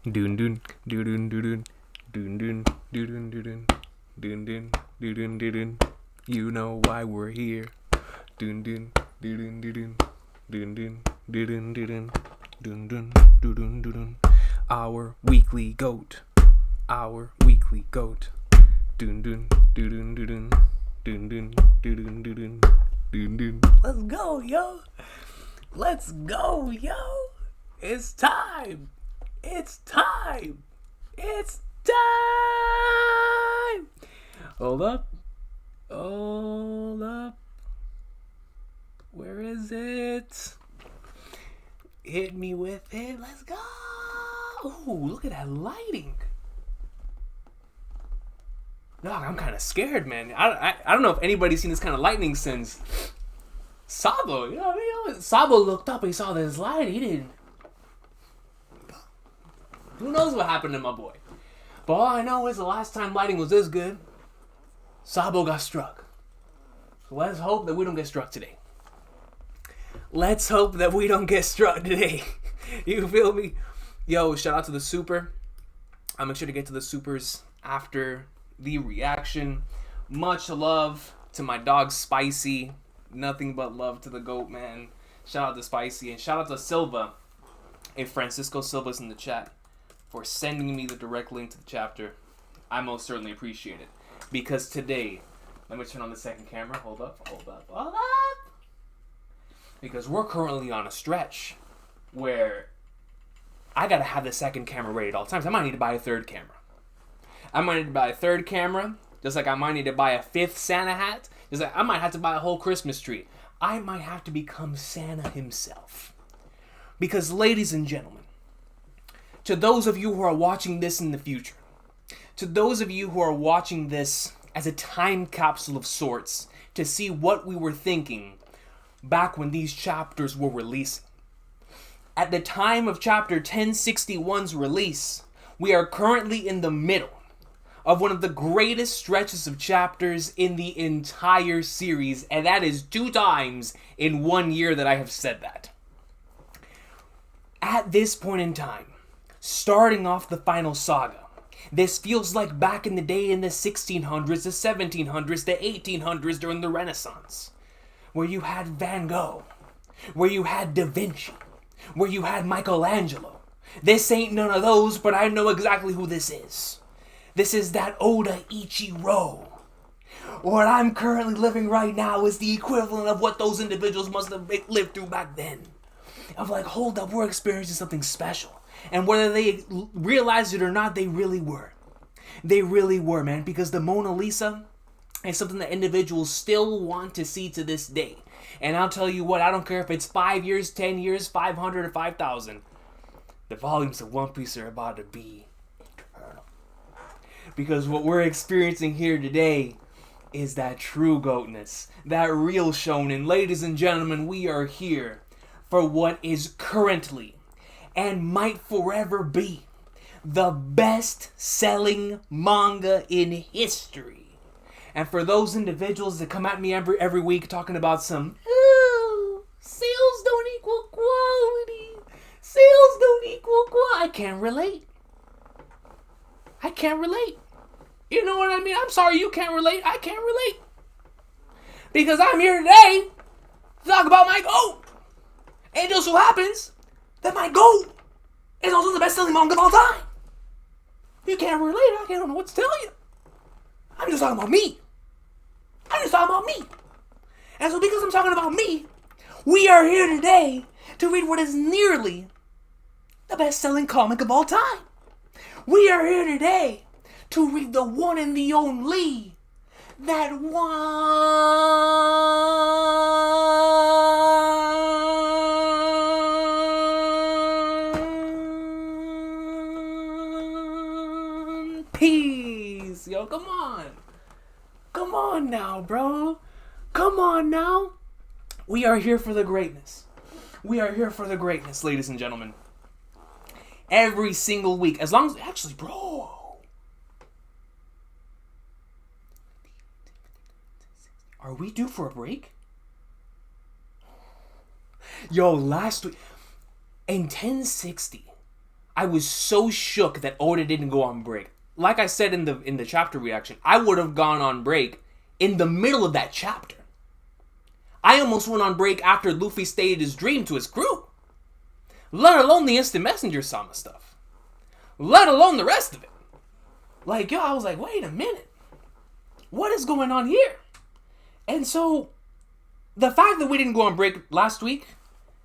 Dun dun dun dun dun dun dun dun dun dun dun dun dun dun. You know why we're here. Dun dun dun dun dun dun dun dun dun dun dun dun. Our weekly goat. Our weekly goat. Dun dun dun dun dun dun dun dun dun dun. Let's go, yo. Let's go, yo. It's time. It's time. It's time. Hold up. Hold up. Where is it? Hit me with it. Let's go. Ooh, look at that lighting. Dog, I'm kind of scared, man. I don't know if anybody's seen this kind of lightning since Sabo. You know what I mean? Sabo looked up and he saw this light. He didn't. Who knows what happened to my boy? But all I know is the last time lighting was this good, Sabo got struck. So let's hope that we don't get struck today. Let's hope that we don't get struck today. You feel me? Yo, shout out to the super. I'll make sure to get to the supers after the reaction. Much love to my dog Spicy. Nothing but love to the goat, man. Shout out to Spicy. And shout out to Silva. Hey, Francisco Silva's in the chat for sending me the direct link to the chapter. I most certainly appreciate it. Because today, let me turn on the second camera. Hold up. Because we're currently on a stretch where I gotta have the second camera ready at all times. I might need to buy a third camera. Just like I might need to buy a fifth Santa hat. Just like I might have to buy a whole Christmas tree. I might have to become Santa himself. Because, ladies and gentlemen, to those of you who are watching this in the future, to those of you who are watching this as a time capsule of sorts to see what we were thinking back when these chapters were releasing. At the time of chapter 1061's release, we are currently in the middle of one of the greatest stretches of chapters in the entire series, and that is 2 times in 1 year that I have said that. At this point in time, starting off the final saga, this feels like back in the day in the 1600s, the 1700s, the 1800s during the Renaissance, where you had Van Gogh, where you had Da Vinci, where you had Michelangelo. This ain't none of those, but I know exactly who this is. This is that Oda Ichiro. What I'm currently living right now is the equivalent of what those individuals must have lived through back then. Of like, hold up, we're experiencing something special. And whether they realized it or not, they really were. They really were, man. Because the Mona Lisa is something that individuals still want to see to this day. And I'll tell you what, I don't care if it's 5 years, 10 years, 500, or 5,000. The volumes of One Piece are about to be eternal. Because what we're experiencing here today is that true goatness. That real shonen. Ladies and gentlemen, we are here for what is currently and might forever be the best-selling manga in history. And for those individuals that come at me every week talking about some, oh, sales don't equal quality. Sales don't equal quality. I can't relate. You know what I mean? I'm sorry you can't relate. I can't relate. Because I'm here today to talk about my GOAT. And it just so happens that my GOAT is also the best-selling manga of all time. You can't relate. I don't know what to tell you. I'm just talking about me. And so because I'm talking about me, we are here today to read what is nearly the best-selling comic of all time. We are here today to read the one and the only, that One Piece. Yo, come on. Come on now, bro. Come on now. We are here for the greatness. Ladies and gentlemen. Every single week. As long as... Actually, bro. Are we due for a break? Yo, last week... In 1060, I was so shook that Oda didn't go on break. Like I said in the chapter reaction, I would have gone on break in the middle of that chapter. I almost went on break after Luffy stated his dream to his crew. Let alone the Instant Messenger Sama stuff. Let alone the rest of it. Like, yo, I was like, wait a minute. What is going on here? And so, the fact that we didn't go on break last week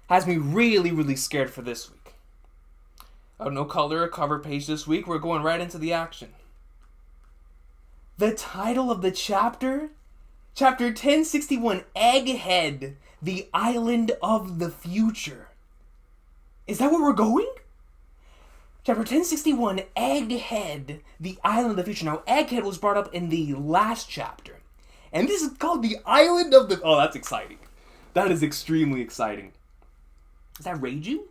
has me really, really scared for this week. Oh, no color or cover page this week. We're going right into the action. The title of the chapter? Chapter 1061, Egghead, the Island of the Future. Is that where we're going? Chapter 1061, Egghead, the Island of the Future. Now, Egghead was brought up in the last chapter. And this is called the Island of the... Oh, that's exciting. That is extremely exciting. Is that Reiju?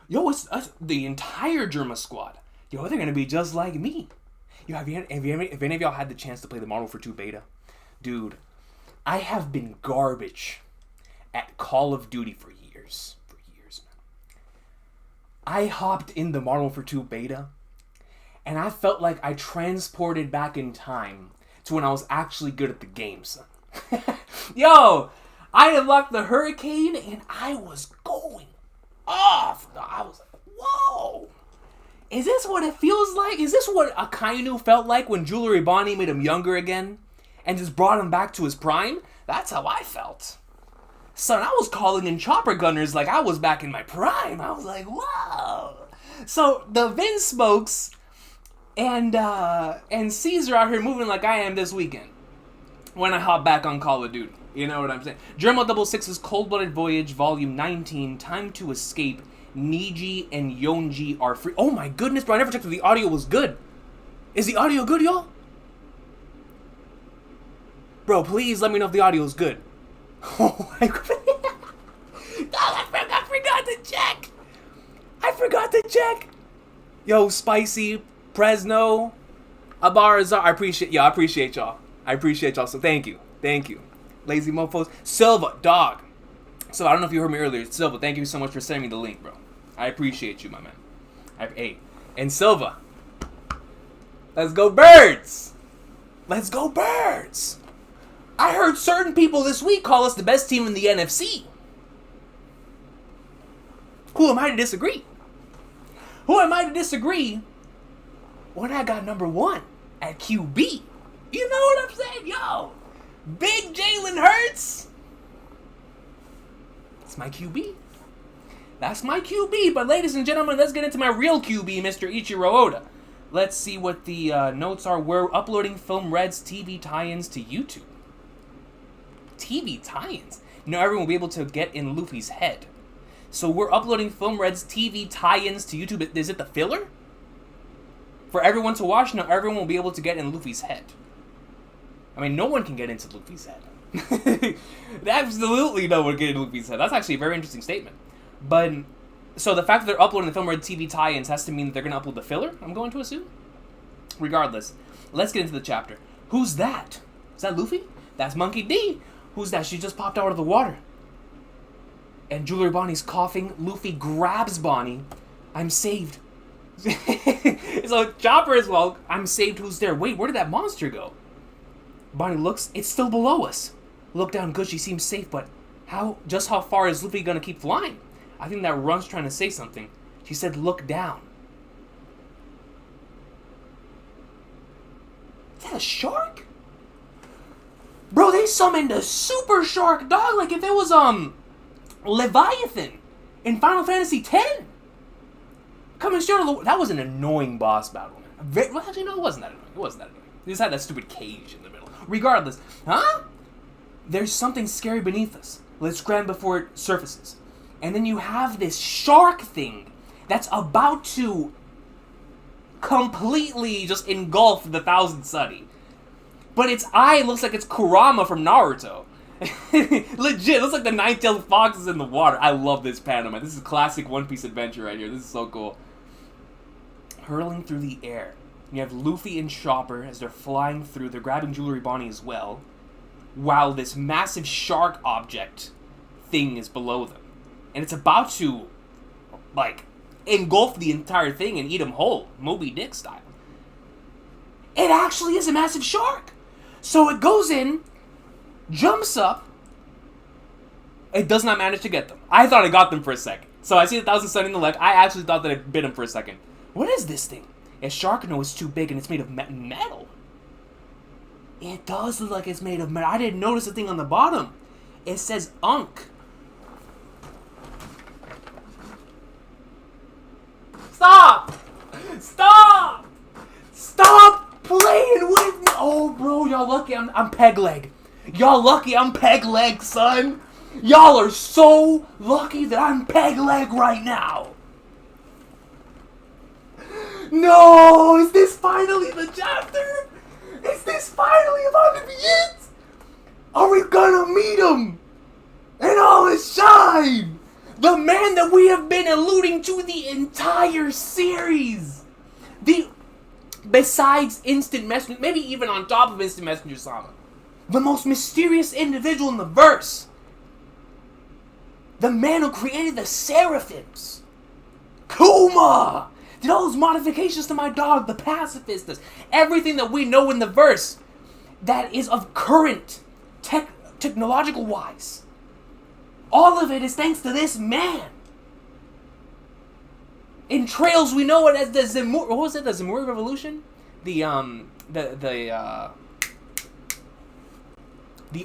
Yo, it's the entire Germa squad. Yo, they're going to be just like me. Yo, if any of y'all had the chance to play the Modern Warfare 2 beta, dude, I have been garbage at Call of Duty for years. Man. I hopped in the Modern Warfare 2 beta, and I felt like I transported back in time to when I was actually good at the game, son. Yo, I unlocked the Hurricane, and I was going off. I was like, whoa. Is this what it feels like? Is this what Akainu felt like when Jewelry Bonney made him younger again and just brought him back to his prime? That's how I felt. Son, I was calling in chopper gunners like I was back in my prime. I was like, whoa. So the Vin Smokes and Caesar out here moving like I am this weekend when I hop back on Call of Duty. You know what I'm saying? Germa 66's Cold-Blooded Voyage, Volume 19, Time to Escape. Niji and Yonji are free. Oh my goodness, bro. I never checked if the audio was good. Is the audio good, y'all? Bro, please let me know if the audio is good. Oh my god. I forgot to check. I forgot to check. Yo, Spicy, Presno, Abarazar. I appreciate y'all. I appreciate y'all. So thank you. Lazy mofos. Silva, dog. So I don't know if you heard me earlier. Silva, thank you so much for sending me the link, bro. I appreciate you, my man. Hey, and Silva. Let's go Birds. Let's go Birds. I heard certain people this week call us the best team in the NFC. Who am I to disagree? When I got number 1 at QB. You know what I'm saying? Yo, Big Jalen Hurts. That's my QB. But ladies and gentlemen, let's get into my real QB, Mr. Ichiro Oda. Let's see what the notes are. We're uploading Film Red's TV tie-ins to YouTube. TV tie-ins? Now everyone will be able to get in Luffy's head. So we're uploading Film Red's TV tie-ins to YouTube. Is it the filler? For everyone to watch? Now everyone will be able to get in Luffy's head. I mean, no one can get into Luffy's head. Absolutely no one can get into Luffy's head. That's actually a very interesting statement. But, so the fact that they're uploading the Film Red TV tie-ins has to mean that they're going to upload the filler, I'm going to assume? Regardless, let's get into the chapter. Who's that? Is that Luffy? That's Monkey D. Who's that? She just popped out of the water. And Jewelry Bonnie's coughing. Luffy grabs Bonney. I'm saved. So Chopper as well. I'm saved. Who's there? Wait, where did that monster go? Bonney looks. It's still below us. Look down. Good. She seems safe, but just how far is Luffy gonna keep flying? I think that Run's trying to say something. She said, look down. Is that a shark? Bro, they summoned a super shark, dog. Like if it was, Leviathan in Final Fantasy X. Coming straight on the... That was an annoying boss battle, man. Well, actually, no, it wasn't that annoying. They just had that stupid cage in the middle. Regardless. Huh? There's something scary beneath us. Let's grab before it surfaces. And then you have this shark thing that's about to completely just engulf the Thousand Sunny. But its eye looks like it's Kurama from Naruto. Legit, looks like the nine-tailed fox is in the water. I love this panel, man. This is classic One Piece adventure right here. This is so cool. Hurling through the air. You have Luffy and Chopper as they're flying through. They're grabbing Jewelry Bonney as well. While this massive shark object thing is below them. And it's about to, like, engulf the entire thing and eat him whole, Moby Dick style. It actually is a massive shark. So it goes in, jumps up. It does not manage to get them. I thought it got them for a second. So I see the Thousand Sun in the left. I actually thought that it bit him for a second. What is this thing? A shark nose is too big and it's made of metal. It does look like it's made of metal. I didn't notice the thing on the bottom. It says Unk. Stop! Stop! Stop playing with me! Oh, bro, y'all lucky I'm peg leg. Y'all lucky I'm peg leg, son. Y'all are so lucky that I'm peg leg right now. No! Is this finally the chapter? Is this finally about to be it? Are we gonna meet him in all his shine? The man that we have been alluding to the entire series. Besides Instant Messenger, maybe even on top of Instant Messenger Sama. The most mysterious individual in the verse. The man who created the Seraphims. Kuma! Did all those modifications to my dog, the Pacifistas. Everything that we know in the verse that is of current technological wise. All of it is thanks to this man. In Trails, we know it as the Zemur. What was it? The Zemur Revolution? The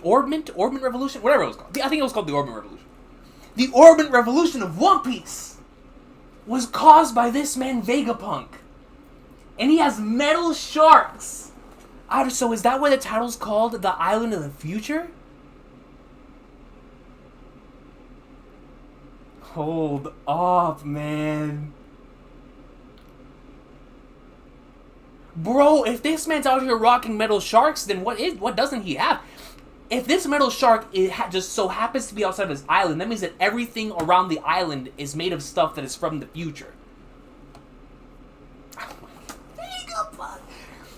Orbment Revolution? Whatever it was called. I think it was called the Orbment Revolution. The Orbment Revolution of One Piece was caused by this man, Vegapunk. And he has metal sharks. So is that why the title's called The Island of the Future? Hold up, man. Bro, if this man's out here rocking metal sharks, then what doesn't he have? If this metal shark just so happens to be outside of his island, that means that everything around the island is made of stuff that is from the future.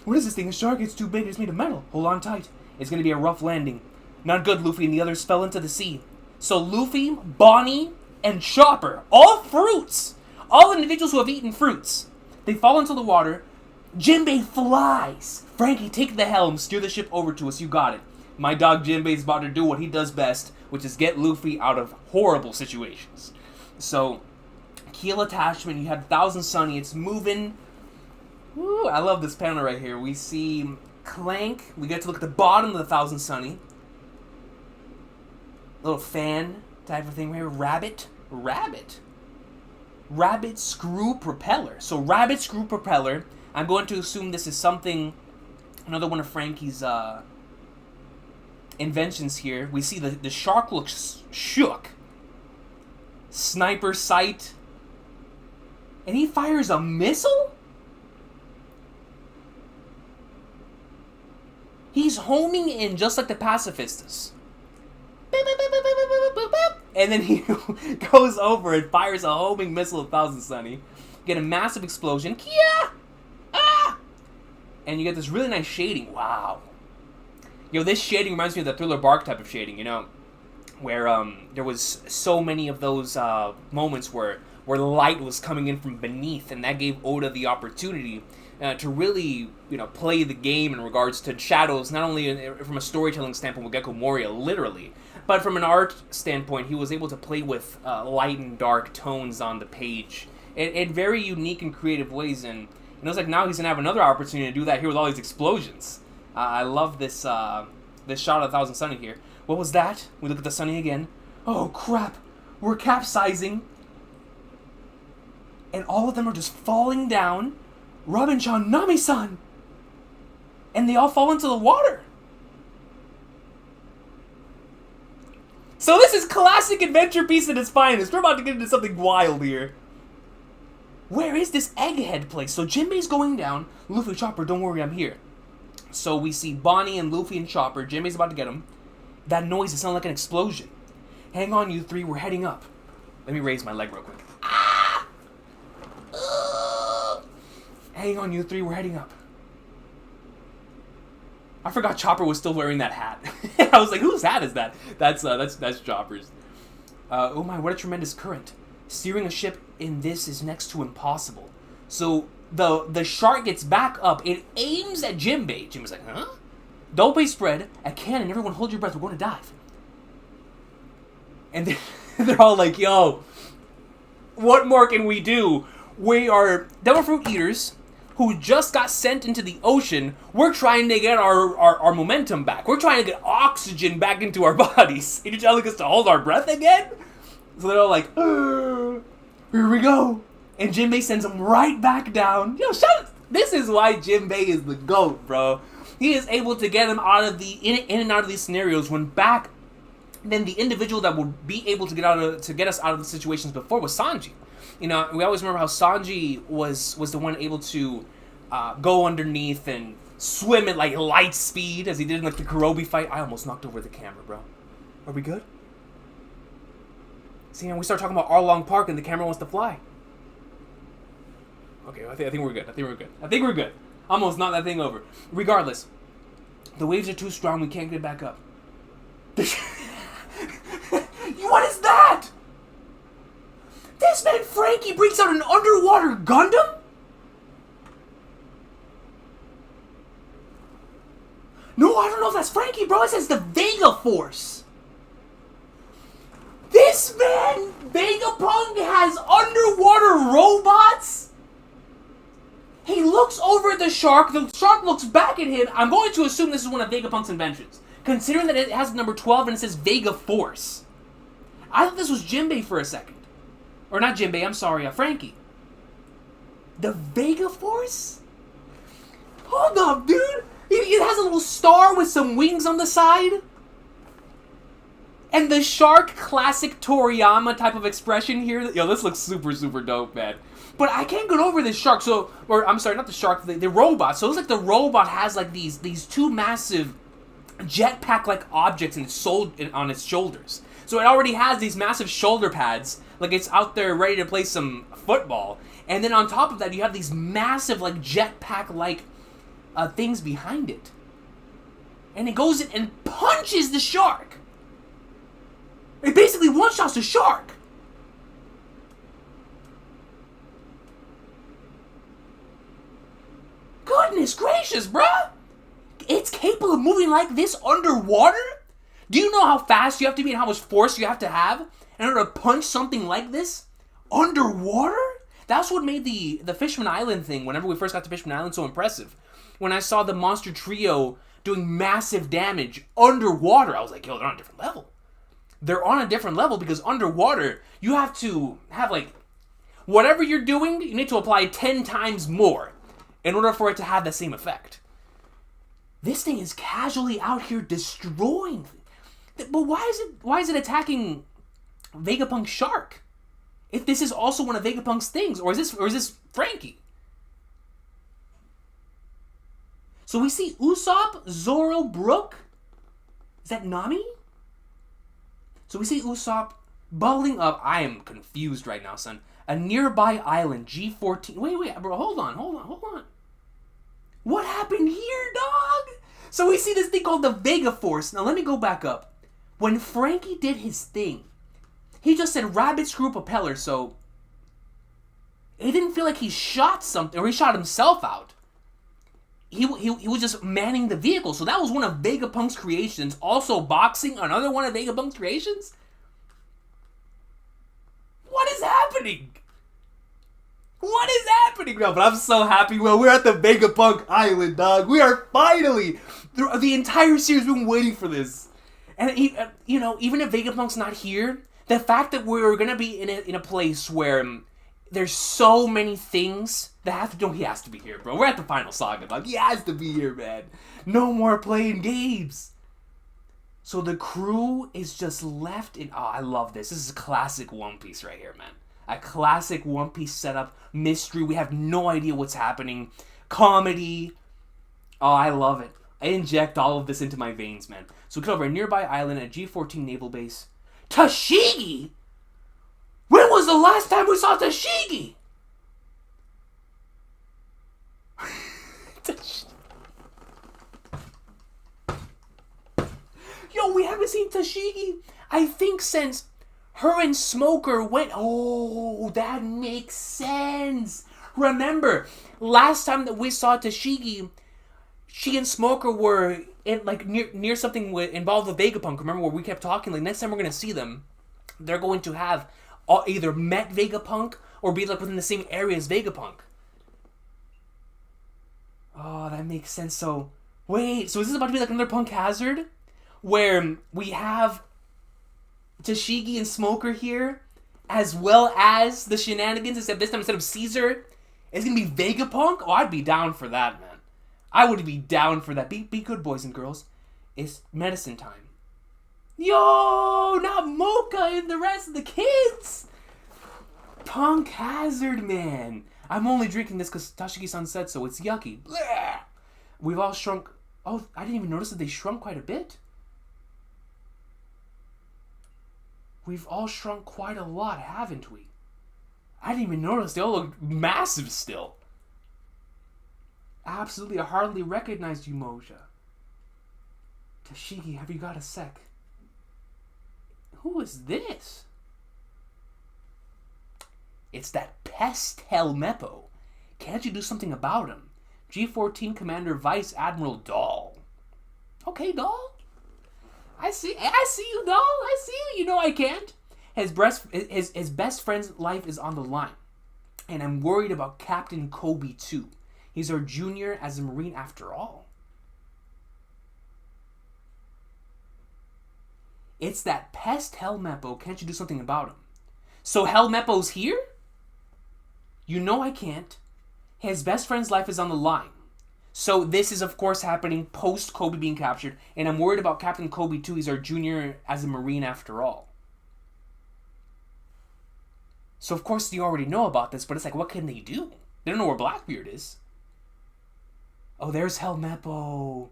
What is this thing? A shark? It's too big. It's made of metal. Hold on tight. It's going to be a rough landing. Not good, Luffy and the others fell into the sea. So Luffy, Bonney, and Chopper, all fruits. All individuals who have eaten fruits. They fall into the water. Jinbei flies. Frankie, take the helm. Steer the ship over to us. You got it. My dog Jinbei's about to do what he does best, which is get Luffy out of horrible situations. So, keel attachment. You had Thousand Sunny. It's moving. Woo, I love this panel right here. We see Clank. We get to look at the bottom of the Thousand Sunny. Little fan type of thing right here. Rabbit screw propeller. So rabbit screw propeller. I'm going to assume this is something, another one of Frankie's inventions here. We see the shark looks shook. Sniper sight. And he fires a missile? He's homing in just like the Pacifistas. And then he goes over and fires a homing missile of Thousand Sunny. Get a massive explosion. Kia! Ah! And you get this really nice shading. Wow. You know, this shading reminds me of the Thriller Bark type of shading, you know, where there was so many of those moments where light was coming in from beneath, and that gave Oda the opportunity to really, you know, play the game in regards to shadows, not only from a storytelling standpoint with Gecko Moria, literally, but from an art standpoint, he was able to play with light and dark tones on the page in very unique and creative ways, and it was like now he's going to have another opportunity to do that here with all these explosions. I love this this shot of Thousand Sunny here. What was that? We look at the Sunny again. Oh, crap. We're capsizing. And all of them are just falling down. Robin-chan, Nami-san! And they all fall into the water. So this is classic adventure piece at its finest. We're about to get into something wild here. Where is this Egghead place? So Jinbei's going down. Luffy, Chopper, don't worry, I'm here. So we see Bonney and Luffy and Chopper. Jinbei's about to get him. That noise, it sounded like an explosion. Hang on, you three, we're heading up. Let me raise my leg real quick. Ah! Hang on, you three, we're heading up. I forgot Chopper was still wearing that hat. I was like, whose hat is that? That's Chopper's. Oh my, what a tremendous current. Steering a ship in this is next to impossible. So the shark gets back up. It aims at Jinbei. Jinbei's like, huh? Double spread, a cannon, everyone hold your breath, we're going to dive. And they're all like, yo, what more can we do? We are devil fruit eaters who just got sent into the ocean. We're trying to get our momentum back. We're trying to get oxygen back into our bodies. And you're telling us to hold our breath again? So they're all like, here we go. And Jinbei sends them right back down. Yo, shut up. This is why Jinbei is the GOAT, bro. He is able to get him out of the in and out of these scenarios when back then the individual that would be able to get us out of the situations before was Sanji. You know, we always remember how Sanji was the one able to go underneath and swim at like light speed as he did in like the Kurobi fight. I almost knocked over the camera, bro. Are we good? See, and we start talking about Arlong Park and the camera wants to fly. Okay, I think we're good. I think we're good. Almost knocked that thing over. Regardless, the waves are too strong. We can't get back up. What is that? This man Frankie breaks out an underwater Gundam? No, I don't know if that's Frankie, bro. It says the Vega Force. This man, Vegapunk, has underwater robots? He looks over at the shark looks back at him. I'm going to assume this is one of Vegapunk's inventions, considering that it has number 12 and it says Vega Force. I thought this was Jinbei for a second. Or not Jinbei, I'm sorry, Frankie. The Vega Force? Hold up, dude! It has a little star with some wings on the side. And the shark classic Toriyama type of expression here. Yo, this looks super, super dope, man. But I can't get over this shark. Or I'm sorry, not the shark, the robot. So it looks like the robot has like these two massive jetpack-like objects on its shoulders. So it already has these massive shoulder pads, like it's out there ready to play some football. And then on top of that, you have these massive like jetpack-like things behind it. And it goes in and punches the shark. It basically one-shots the shark. Goodness gracious, bruh! It's capable of moving like this underwater? Do you know how fast you have to be and how much force you have to have in order to punch something like this underwater? That's what made the Fishman Island thing, whenever we first got to Fishman Island, so impressive. When I saw the monster trio doing massive damage underwater, I was like, yo, they're on a different level. They're on a different level because underwater, you have to have like, whatever you're doing, you need to apply 10 times more in order for it to have the same effect. This thing is casually out here destroying. But why is it attacking Vegapunk's shark? If this is also one of Vegapunk's things, or is this Frankie? So we see Usopp, Zoro, Brook. Is that Nami? So we see Usopp bubbling up. I am confused right now, son. A nearby island, G14. Wait, bro, hold on. What happened here, dog? So we see this thing called the Vega Force. Now let me go back up. When Frankie did his thing, he just said rabbit screw propeller, so it didn't feel like he shot something, or he shot himself out. He was just manning the vehicle, so that was one of Vegapunk's creations. Also boxing, another one of Vegapunk's creations? What is happening? What is happening? No, but I'm so happy. Well, we're at the Vegapunk Island, dog. We are finally, the entire series been waiting for this. And, you know, even if Vegapunk's not here, the fact that we're going to be in a place where there's so many things that have to do, he has to be here, bro. We're at the final saga, dog. He has to be here, man. No more playing games. So the crew is just left in, oh, I love this. This is a classic One Piece right here, man. A classic One Piece setup, mystery. We have no idea what's happening. Comedy. Oh, I love it. I inject all of this into my veins, man. So we come over a nearby island at G14 naval base. Tashigi? When was the last time we saw Tashigi? Yo, we haven't seen Tashigi, I think, since Her and Smoker went... Oh, that makes sense. Remember, last time that we saw Tashigi, she and Smoker were in like near something involved with Vegapunk. Remember where we kept talking? Like next time we're gonna see them, they're going to have either met Vegapunk or be like within the same area as Vegapunk. Oh, that makes sense. So wait, so is this about to be like another Punk Hazard, where we have Tashigi and Smoker here, as well as the shenanigans, except this time instead of Caesar, it's gonna be Vegapunk? Oh, I'd be down for that, man. I would be down for that. Be good, boys and girls. It's medicine time. Yo, not Mocha and the rest of the kids. Punk Hazard, man. I'm only drinking this because Tashigi-san said so. It's yucky. Blah. We've all shrunk. Oh, I didn't even notice that they shrunk quite a bit. We've all shrunk quite a lot, haven't we? I didn't even notice. They all look massive still. Absolutely, I hardly recognized you, Moja. Tashigi, have you got a sec? Who is this? It's that pest Helmeppo. Can't you do something about him? G14 Commander Vice Admiral Dahl. Okay, Dahl. I see you, Dahl. I see you. You know I can't. His best friend's life is on the line. And I'm worried about Captain Kobe, too. He's our junior as a Marine after all. It's that pest Helmeppo. Can't you do something about him? So Helmeppo's here? You know I can't. His best friend's life is on the line. So this is, of course, happening post Kobe being captured. And I'm worried about Captain Kobe, too. He's our junior as a Marine after all. So, of course, you already know about this. But it's like, what can they do? They don't know where Blackbeard is. Oh, there's Helmeppo.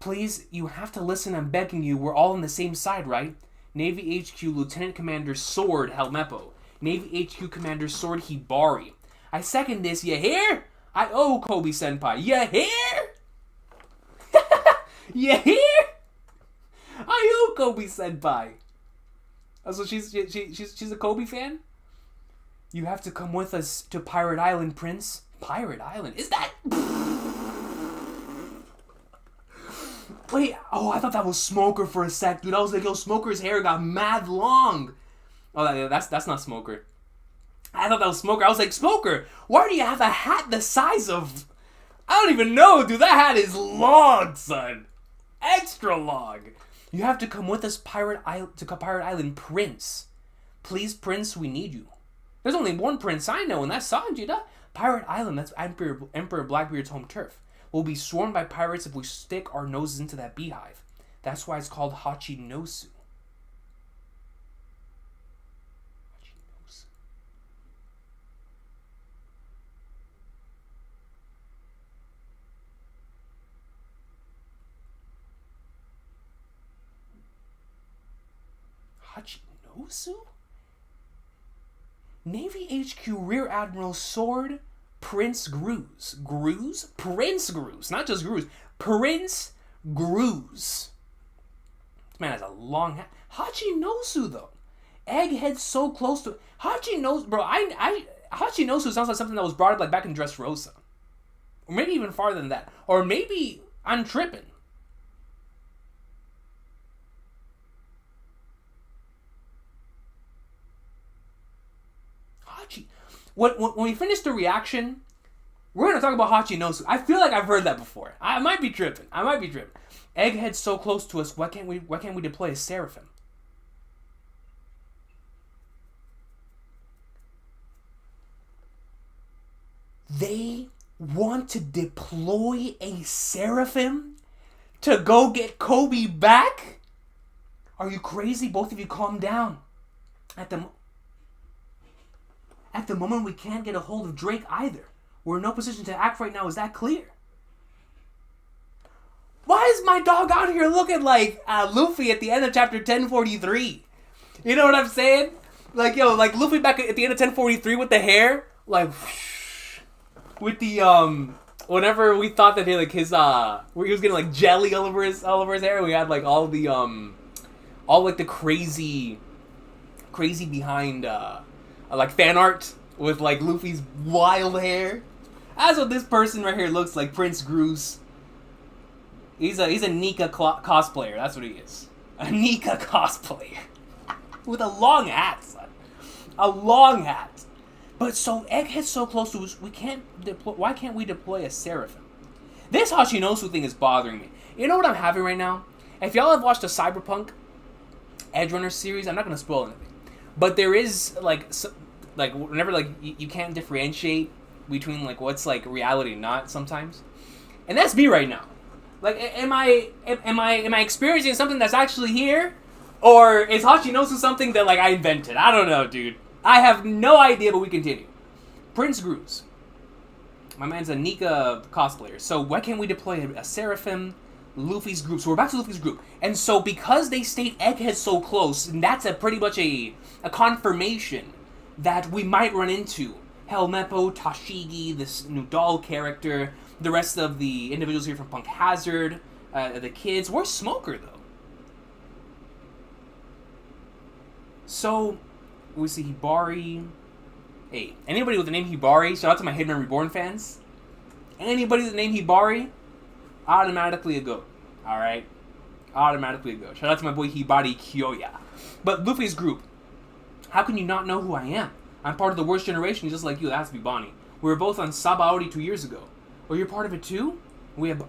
Please, you have to listen. I'm begging you. We're all on the same side, right? Navy HQ Lieutenant Commander Sword Helmeppo. Navy HQ Commander Sword Hibari. I second this, you hear? I owe Kobe Senpai. You hear? You hear? I owe Kobe Senpai. Oh, so she's a Kobe fan? You have to come with us to Pirate Island, Prince. Pirate Island? Is that... Wait, oh, I thought that was Smoker for a sec, dude. I was like, yo, Smoker's hair got mad long. Oh, that's not Smoker. I thought that was Smoker. I was like, Smoker, why do you have a hat the size of... I don't even know, dude. That hat is long, son. Extra long. You have to come with us to Pirate Island, Prince. Please, Prince, we need you. There's only one Prince I know, and that's Sanjita. Pirate Island, that's Emperor Blackbeard's home turf. We'll be swarmed by pirates if we stick our noses into that beehive. That's why it's called Hachinosu. Hachinosu? Navy HQ Rear Admiral Sword Prince Gruz. Gruz? Prince Gruz. Not just Gruz. Prince Gruz. This man has a long hat. Hachinosu, though. Egghead so close to... Hachinosu... Bro, Hachinosu sounds like something that was brought up like back in Dressrosa. Or maybe even farther than that. Or maybe I'm tripping. When we finish the reaction, we're going to talk about Hachinosu. I feel like I've heard that before. I might be tripping. Egghead's so close to us. Why can't we deploy a Seraphim? They want to deploy a Seraphim to go get Kobe back? Are you crazy? Both of you calm down. At the moment, we can't get a hold of Drake either. We're in no position to act right now. Is that clear? Why is my dog out here looking like Luffy at the end of chapter 1043? You know what I'm saying? Like, yo, like Luffy back at the end of 1043 with the hair, like, whoosh, with the whenever we thought that he was getting like jelly all over his hair. We had like all the crazy crazy behind like fan art with like Luffy's wild hair. That's what this person right here looks like, Prince Groose. He's a Nika cosplayer. That's what he is. A Nika cosplayer with a long hat, son. A long hat. But so Egghead's so close to us, we can't deploy. Why can't we deploy a Seraphim? This Hachinosu thing is bothering me. You know what I'm having right now? If y'all have watched the Cyberpunk Edgerunner series, I'm not gonna spoil anything, but there is like whenever like you can't differentiate between like what's like reality and not sometimes, and that's me right now. Like, am I experiencing something that's actually here, or is Hachinosu something that like I invented? I don't know, dude. I have no idea, but we continue. Prince Groose. My man's a Nika cosplayer. So why can't we deploy a Seraphim, Luffy's group? So we're back to Luffy's group. And so because they state Egghead so close, and that's pretty much a confirmation that we might run into Helmeppo, Tashigi, this new doll character, the rest of the individuals here from Punk Hazard, the kids. Where's Smoker, though? So, we see Hibari. Hey, anybody with the name Hibari, shout out to my Hitman Reborn fans. Anybody with the name Hibari, automatically a goat. Alright? Automatically a goat. Shout out to my boy Hibari Kyoya. But Luffy's group, how can you not know who I am? I'm part of the worst generation just like you. That has to be Bonney. We were both on Sabaody 2 years ago. Or you're part of it too? We have...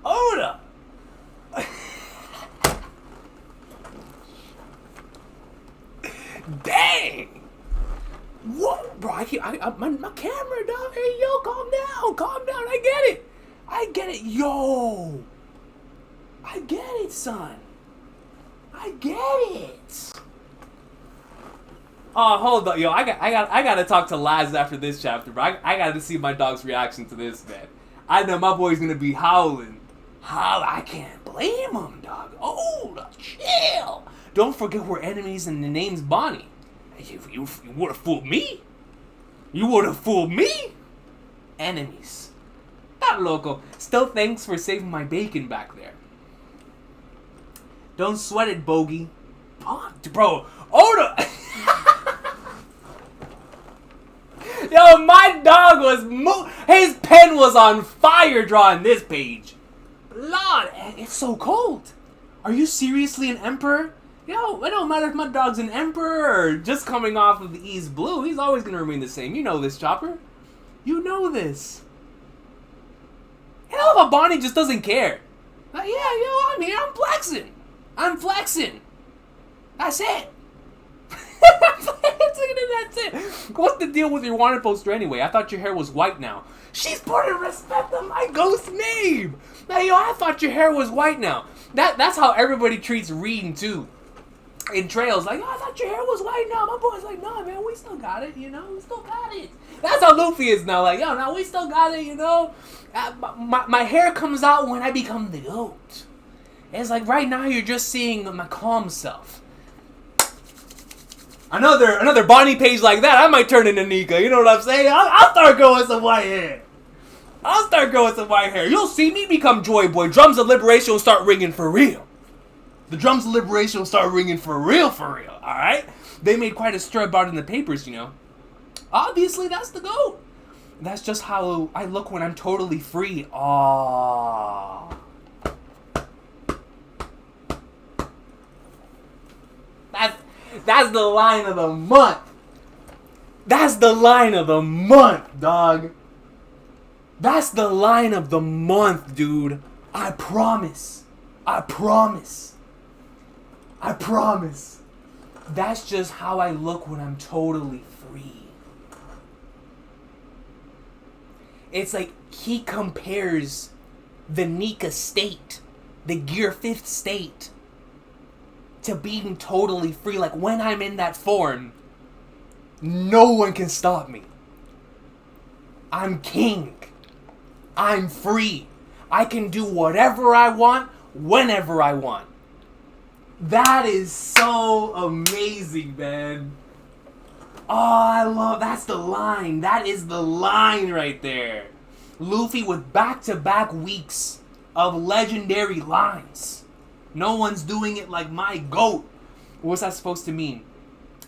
Oda! Dang! What? Bro, my camera, dog. Hey, yo, calm down. Calm down. I get it. I get it. Yo. I get it, son. I get it. Oh, hold on. Yo, I gotta talk to Laz after this chapter, bro. I gotta see my dog's reaction to this, man. I know my boy's gonna be howling. I can't blame him, dog. Oh, chill. Don't forget we're enemies and the name's Bonney. You would have fooled me. You would have fooled me. Enemies. Not loco. Still thanks for saving my bacon back there. Don't sweat it, bogey. Bro, Oda. Yo, my dog was his pen was on fire drawing this page. Lord, it's so cold. Are you seriously an emperor? Yo, it don't matter if my dog's an emperor or just coming off of the East Blue. He's always going to remain the same. You know this, Chopper. You know this. Hell of a Bonney just doesn't care. Like, yeah, yo, I'm here. I'm flexing. I'm flexing. That's it. That's it. What's the deal with your wanted poster anyway? I thought your hair was white now. She's putting respect on my ghost name. Now, yo, I thought your hair was white now. That's how everybody treats Reed too. In Trails, like, oh, I thought your hair was white now. My boy's like, no, man, we still got it, you know? We still got it. That's how Luffy is now. Like, yo, now we still got it, you know? My hair comes out when I become the GOAT. And it's like, right now you're just seeing my calm self. Another Bonney page like that, I might turn into Nika. You know what I'm saying? I'll start going some white hair. I'll start going some white hair. You'll see me become Joy Boy. Drums of Liberation will start ringing for real. The drums of liberation will start ringing for real, alright? They made quite a stir about it in the papers, you know. Obviously, that's the GOAT. That's just how I look when I'm totally free. Aww. That's the line of the month. That's the line of the month, dog. That's the line of the month, dude. I promise. I promise. I promise. That's just how I look when I'm totally free. It's like he compares the Nika state, the Gear 5th state, to being totally free. Like when I'm in that form, no one can stop me. I'm king. I'm free. I can do whatever I want, whenever I want. That is so amazing, man. that's the line. That is the line right there. Luffy with back-to-back weeks of legendary lines. No one's doing it like my GOAT. What's that supposed to mean?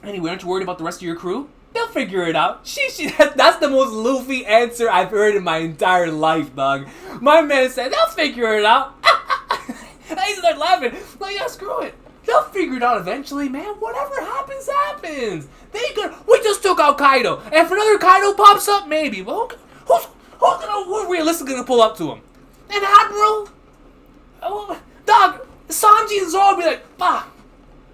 Anyway, aren't you worried about the rest of your crew? They'll figure it out. That's the most Luffy answer I've heard in my entire life, dog. My man said, they'll figure it out. I started laughing. Like, yeah, screw it. They'll figure it out eventually, man. Whatever happens, happens. We just took out Kaido. And if another Kaido pops up, maybe. Well, who's realistically gonna pull up to him? An Admiral? Oh, dog, Sanji and Zoro will be like,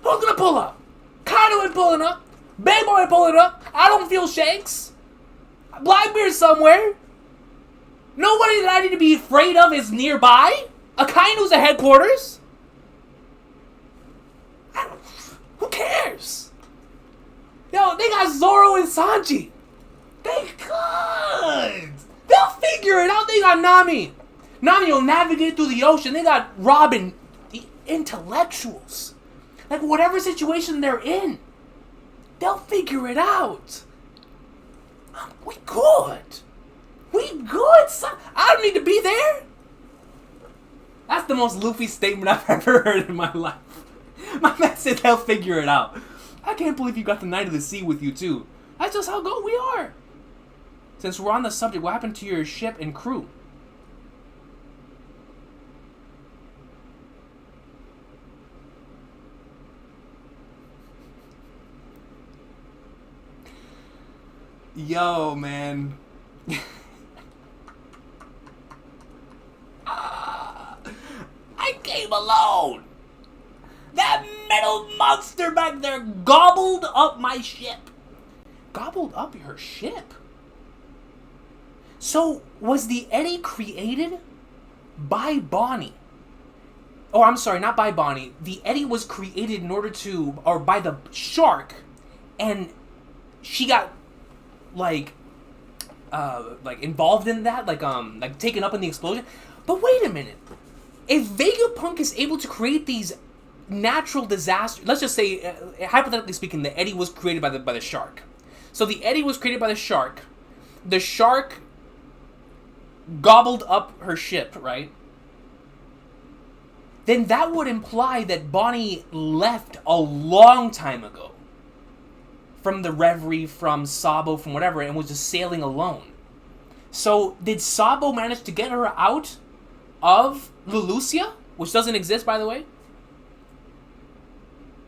who's gonna pull up? Kaido ain't pulling up. Big Boy ain't pulling up. I don't feel Shanks. Blackbeard's somewhere. Nobody that I need to be afraid of is nearby. Akaino's at headquarters. Who cares? Yo, they got Zoro and Sanji. They could. They'll figure it out. They got Nami. Nami will navigate through the ocean. They got Robin. The intellectuals. Like, whatever situation they're in, they'll figure it out. We good. We good, son. I don't need to be there. That's the most Luffy statement I've ever heard in my life. My man said they'll figure it out. I can't believe you got the Knight of the Sea with you, too. That's just how good we are. Since we're on the subject, what happened to your ship and crew? Yo, man. I came alone. That metal monster back there gobbled up my ship. Gobbled up your ship? So, was the Eddy created by Bonney? Oh, I'm sorry, not by Bonney. The Eddy was created in order to, or by the shark, and she got like involved in that, like taken up in the explosion. But wait a minute. If Vegapunk is able to create these natural disasters, let's just say, hypothetically speaking, the Eddy was created by the shark. So the Eddy was created by the shark. The shark gobbled up her ship, right? Then that would imply that Bonney left a long time ago. From the Reverie, from Sabo, from whatever, and was just sailing alone. So, did Sabo manage to get her out of Lulusia? Which doesn't exist, by the way.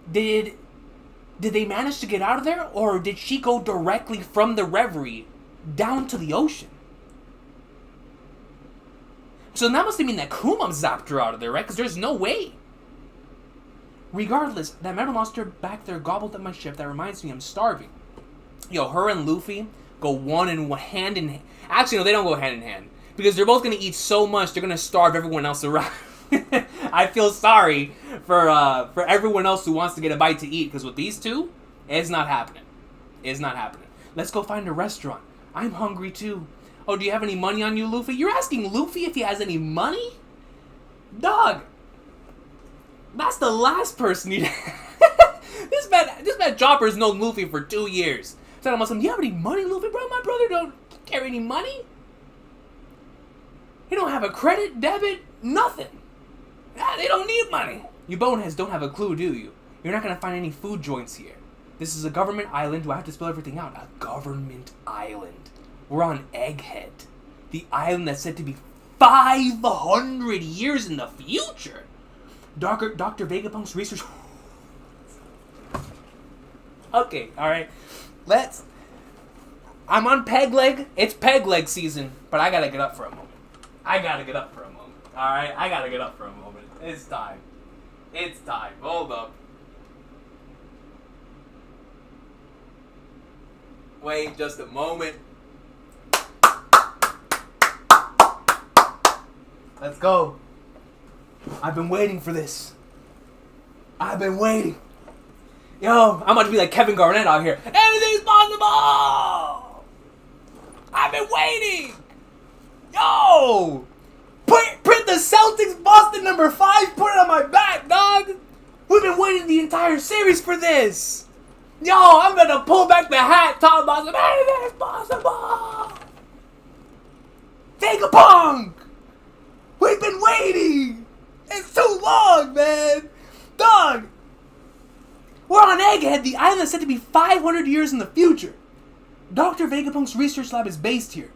Did they manage to get out of there? Or did she go directly from the Reverie down to the ocean? So that must mean that Kuma zapped her out of there, right? Because there's no way. Regardless, that metal monster back there gobbled up my ship. That reminds me, I'm starving. Yo, her and Luffy go hand in hand. Actually, no, they don't go hand in hand. Because they're both going to eat so much, they're going to starve everyone else around. I feel sorry for everyone else who wants to get a bite to eat. Because with these two, it's not happening. It's not happening. Let's go find a restaurant. I'm hungry too. Oh, do you have any money on you, Luffy? You're asking Luffy if he has any money? Dog. That's the last person you... This man Chopper's known Luffy for 2 years. So I'm like, do you have any money, Luffy? Bro, my brother don't carry any money. He don't have a credit, debit, nothing. They don't need money. You boneheads don't have a clue, do you? You're not going to find any food joints here. This is a government island. Do I have to spell everything out? A government island. We're on Egghead. The island that's said to be 500 years in the future. Dr. Vegapunk's research... Okay, alright. I'm on peg leg. It's peg leg season. But I gotta get up for a moment. Alright? I gotta get up for a moment. It's time. Hold up. Wait just a moment. Let's go. I've been waiting for this. Yo, I'm about to be like Kevin Garnett out here. Anything's possible! I've been waiting! Yo! Print the Celtics Boston number 5, put it on my back, dog! We've been waiting the entire series for this! Yo, I'm gonna pull back the hat, talking about some anything is possible. Vegapunk! We've been waiting! It's too long, man! Dog! We're on Egghead, the island is said to be 500 years in the future. Dr. Vegapunk's research lab is based here.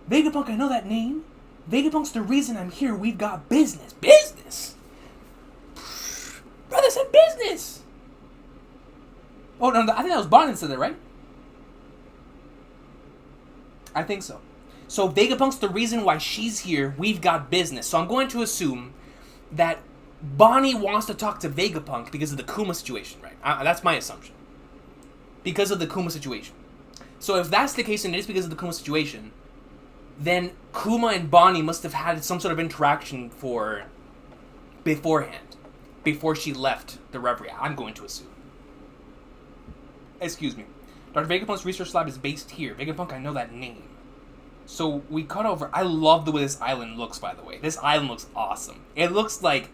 Vegapunk, I know that name. Vegapunk's the reason I'm here. We've got business. Business? Brother said business! Oh, no, I think that was Bonney said that, right? I think so. So Vegapunk's the reason why she's here. We've got business. So I'm going to assume that Bonney wants to talk to Vegapunk because of the Kuma situation, right? That's my assumption. Because of the Kuma situation. So if that's the case and it is because of the Kuma situation, then Kuma and Bonney must have had some sort of interaction beforehand. Before she left the Reverie, I'm going to assume. Excuse me. Dr. Vegapunk's research lab is based here. Vegapunk, I know that name. So we cut over. I love the way this island looks, by the way. This island looks awesome. It looks like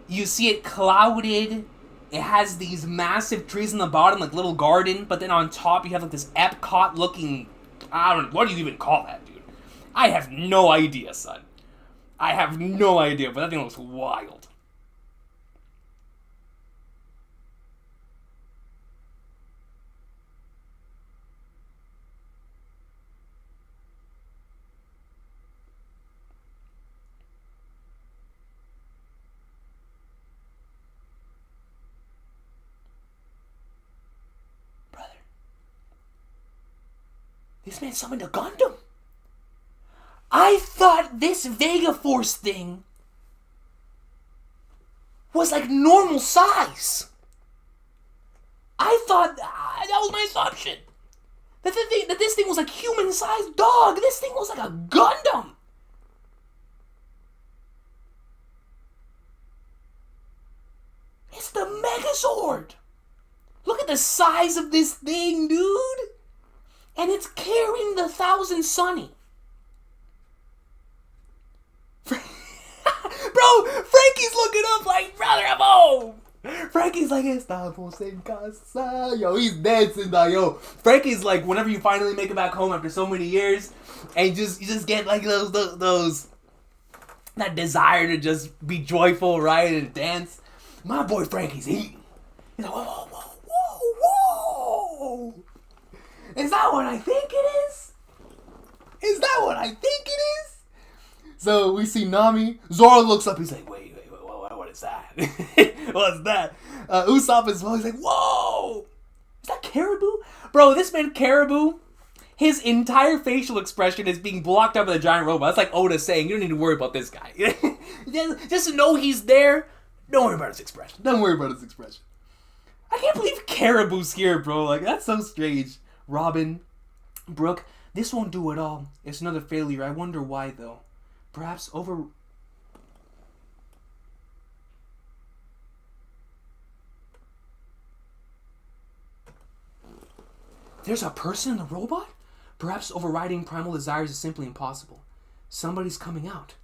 you see it clouded. It has these massive trees in the bottom, like little garden. But then on top, you have like this Epcot looking. I don't know. What do you even call that, dude? I have no idea, son. I have no idea, but that thing looks wild. This man summoned a Gundam. I thought this Vega Force thing was like normal size. I thought that was my assumption. That this thing was like human sized. Dog, this thing was like a Gundam. It's the Megazord. Look at the size of this thing, dude. And it's carrying the 1000 Sunny. Bro, Frankie's looking up like, brother, I'm home. Frankie's like, estamos en casa. Yo, he's dancing, dog. Yo, Frankie's like, whenever you finally make it back home after so many years, and you just get like those that desire to just be joyful, right, and dance. My boy Frankie's eating. He's like, whoa, whoa, whoa, whoa. Is that what I think it is? Is that what I think it is? So we see Nami. Zoro looks up. He's like, wait, what is that? What's that? Usopp as well. He's like, whoa! Is that Caribou? Bro, this man Caribou, his entire facial expression is being blocked out by the giant robot. That's like Oda saying, you don't need to worry about this guy. Just to know he's there, don't worry about his expression. Don't worry about his expression. I can't believe Caribou's here, bro. Like, that's so strange. Robin, Brooke, this won't do at all. It's another failure. I wonder why, though. Perhaps over... There's a person in the robot? Perhaps overriding primal desires is simply impossible. Somebody's coming out.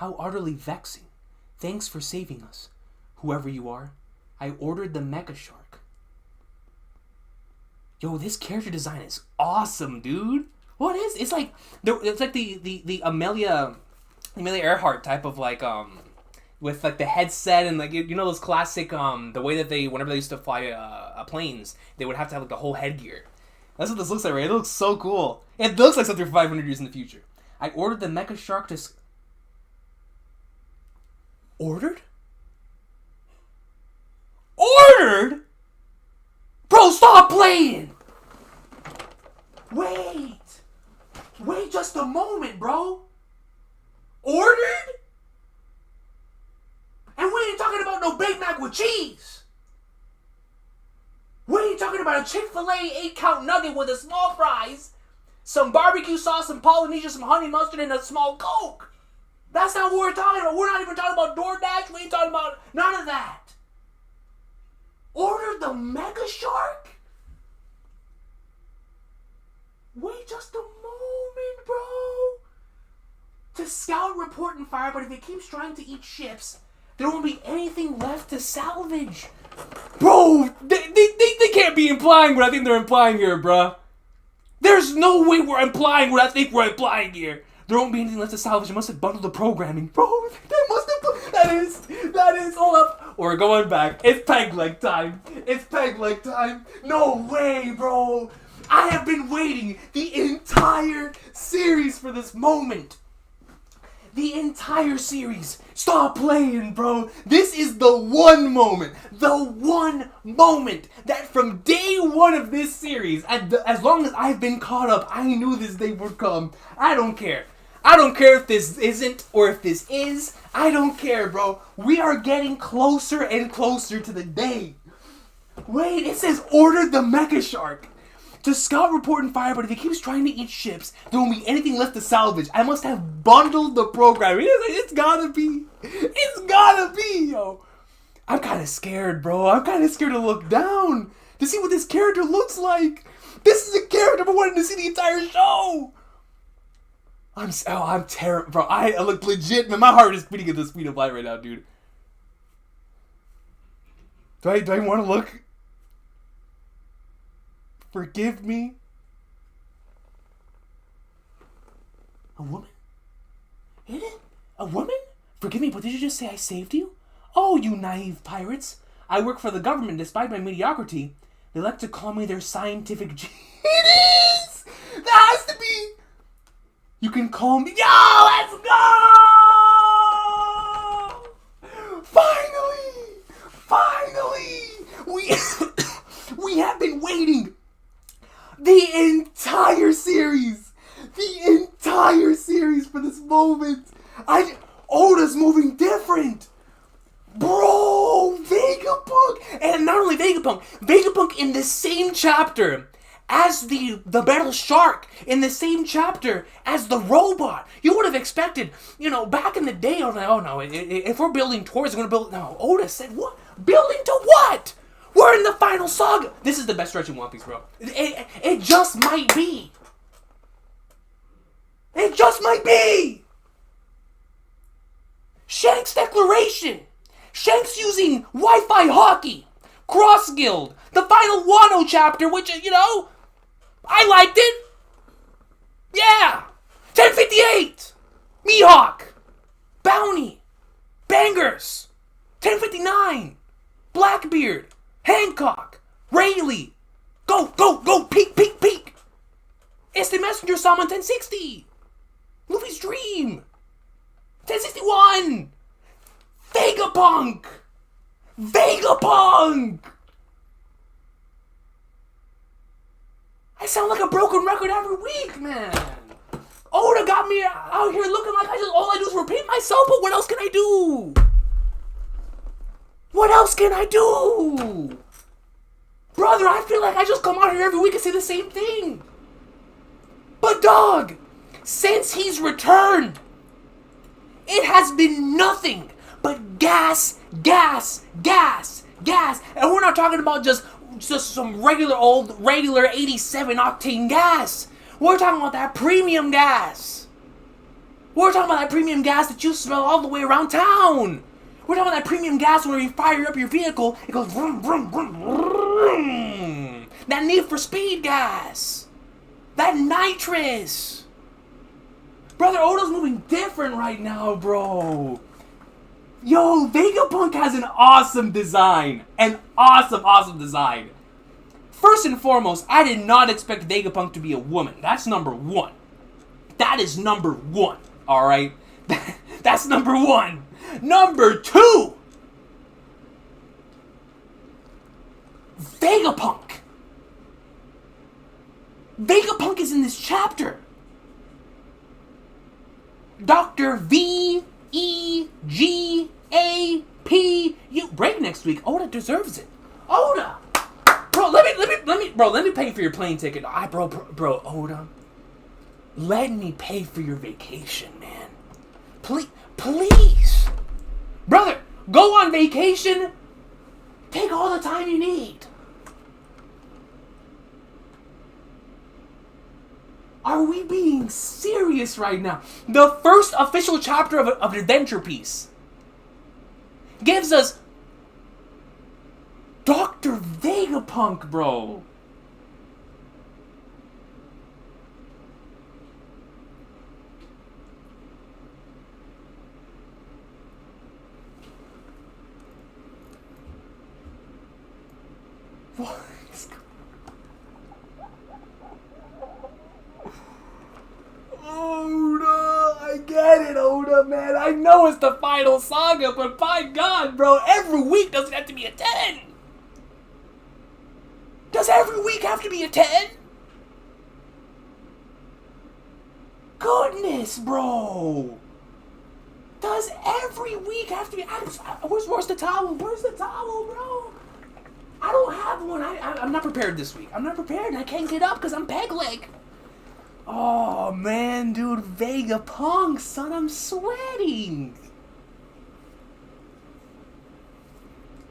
How utterly vexing. Thanks for saving us. Whoever you are, I ordered the Mecha Shark. Yo, this character design is awesome, dude. What is? It's like the Amelia Earhart type of like with like the headset and like you know those classic the way that whenever they used to fly planes they would have to have like the whole headgear. That's what this looks like, right? It looks so cool. It looks like something for 500 years in the future. I ordered the Mecha Shark to. Ordered? Ordered? Bro, stop playing! Wait just a moment, bro. Ordered? And we ain't talking about no Big Mac with cheese. We ain't talking about a Chick-fil-A 8-count nugget with a small fries, some barbecue sauce, some Polynesian, some honey mustard, and a small Coke. That's not what we're talking about. We're not even talking about DoorDash. We ain't talking about none of that. Ordered the Mega Shark? Wait just a moment, bro. To scout, report, and fire, but if it keeps trying to eat ships, there won't be anything left to salvage. Bro, they can't be implying what I think they're implying here, bruh. There's no way we're implying what I think we're implying here. There won't be anything left to salvage. I must have bundled the programming. Bro, they must have... That is... Hold up. We're going back. It's peg leg time. It's peg leg time. No way, bro. I have been waiting the entire series for this moment. The entire series. Stop playing, bro. This is the one moment. The one moment that from day one of this series, as long as I've been caught up, I knew this day would come. I don't care. I don't care if this isn't or if this is. I don't care, bro. We are getting closer and closer to the day. Wait, it says order the Mecha Shark to scout, report, and fire, but if he keeps trying to eat ships, there won't be anything left to salvage. I must have bundled the program. It's gotta be. It's gotta be, yo. I'm kind of scared, bro. I'm kind of scared to look down to see what this character looks like. This is a character I wanted to see the entire show. I'm terrible, bro. I look legit, man. My heart is beating at the speed of light right now, dude. Do I want to look? Forgive me. A woman? Is it? A woman? Forgive me, but did you just say I saved you? Oh, you naive pirates. I work for the government despite my mediocrity. They like to call me their scientific It is! That has to be! You can call me... Yo, let's go! Finally! We have been waiting the entire series for this moment. Oda's moving different. Bro, Vegapunk. And not only Vegapunk in the same chapter as the Battle Shark, in the same chapter as the robot. You would have expected, back in the day, I was like, oh no, if we're building towards, we're going to build... No, Oda said, what? Building to what? We're in the final saga. This is the best stretch in One Piece, bro. It just might be. It just might be. Shanks' declaration. Shanks using Wi-Fi hockey. Cross Guild. The final Wano chapter, which, I liked it. Yeah. 1058. Mihawk. Bounty. Bangers. 1059. Blackbeard. Hancock. Rayleigh. Go. Peek. It's the Messenger Summon 1060. Luffy's Dream. 1061. Vegapunk. I sound like a broken record every week, man. Oda got me out here looking like all I do is repeat myself, but what else can I do? What else can I do? Brother, I feel like I just come out here every week and say the same thing. But dog, since he's returned, it has been nothing but gas. And we're not talking about just some regular 87 octane gas. We're talking about that premium gas. We're talking about that premium gas that you smell all the way around town. We're talking about that premium gas where you fire up your vehicle, it goes vroom, vroom, vroom, vroom. That Need for Speed gas. That nitrous. Brother, Oda's moving different right now, bro. Yo, Vegapunk has an awesome design. An awesome design. First and foremost, I did not expect Vegapunk to be a woman. That's number one. That is number one, alright? That's number one. Number two, Vegapunk. Vegapunk is in this chapter. Dr. V-E-G-A-P. You break next week. Oda deserves it. Oda. Bro, let me pay for your plane ticket. Bro, Oda. Let me pay for your vacation, man. Please. Brother, go on vacation. Take all the time you need. Are we being serious right now? The first official chapter of an adventure piece gives us Dr. Vegapunk, bro. What? Oda, I get it, Oda, man. I know it's the final saga, but by God, bro, every week doesn't have to be a 10. Does every week have to be a 10? Goodness, bro. Does every week have to be... Where's the towel? Where's the towel, bro? I don't have one. I'm not prepared this week. I'm not prepared, and I can't get up because I'm peg leg. Oh, man, dude. Vegapunk, son. I'm sweating.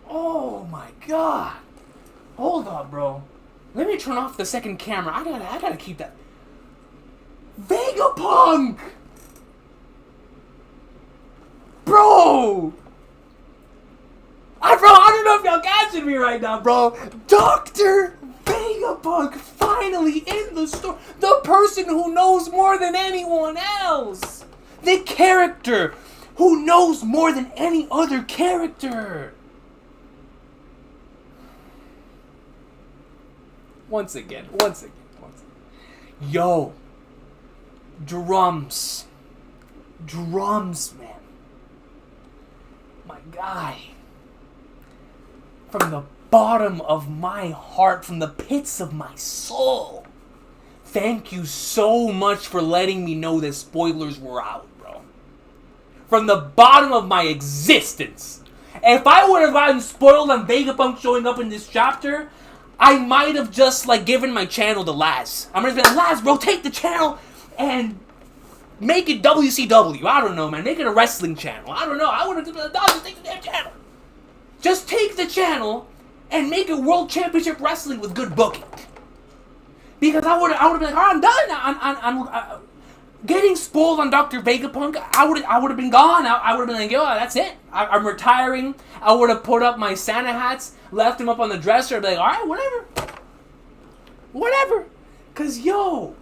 Oh, my God. Hold up, bro. Let me turn off the second camera. I gotta keep that. Vegapunk! Bro! I don't know if y'all catching me right now, bro. Dr. Vegapunk finally in the story. The person who knows more than anyone else. The character who knows more than any other character. Once again. Yo. Drums, man. My guy. From the bottom of my heart, from the pits of my soul, thank you so much for letting me know that spoilers were out, bro. From the bottom of my existence. If I would have gotten spoiled on Vegapunk showing up in this chapter, I might have just, given my channel to Laz. I'm gonna be like, Laz, bro, take the channel and make it WCW. I don't know, man. Make it a wrestling channel. I don't know. I would have done just take the damn channel. Just take the channel and make it World Championship Wrestling with good booking. Because I would have been like, I'm done. I'm getting spoiled on Dr. Vegapunk. I would have been gone. I would have been like, yo, that's it. I'm retiring. I would have put up my Santa hats, left them up on the dresser, and be like, all right, whatever. Because, yo,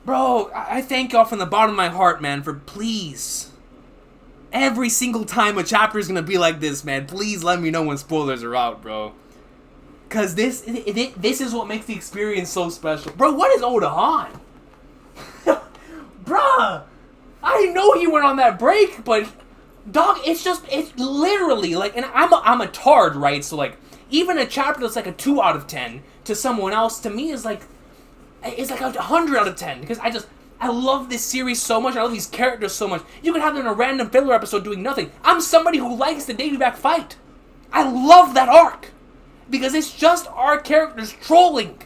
bro, I thank y'all from the bottom of my heart, man, for please, every single time a chapter is going to be like this, man, please let me know when spoilers are out, bro. Because this is what makes the experience so special. Bro, what is Oda on? Bruh, I know he went on that break, but, dog, it's literally, and I'm a tard, right? So, even a chapter that's a 2 out of 10 to someone else, to me, is it's a 100 out of 10, because I love this series so much, I love these characters so much. You could have them in a random filler episode doing nothing. I'm somebody who likes the Davy Back fight. I love that arc, because it's just our characters trolling,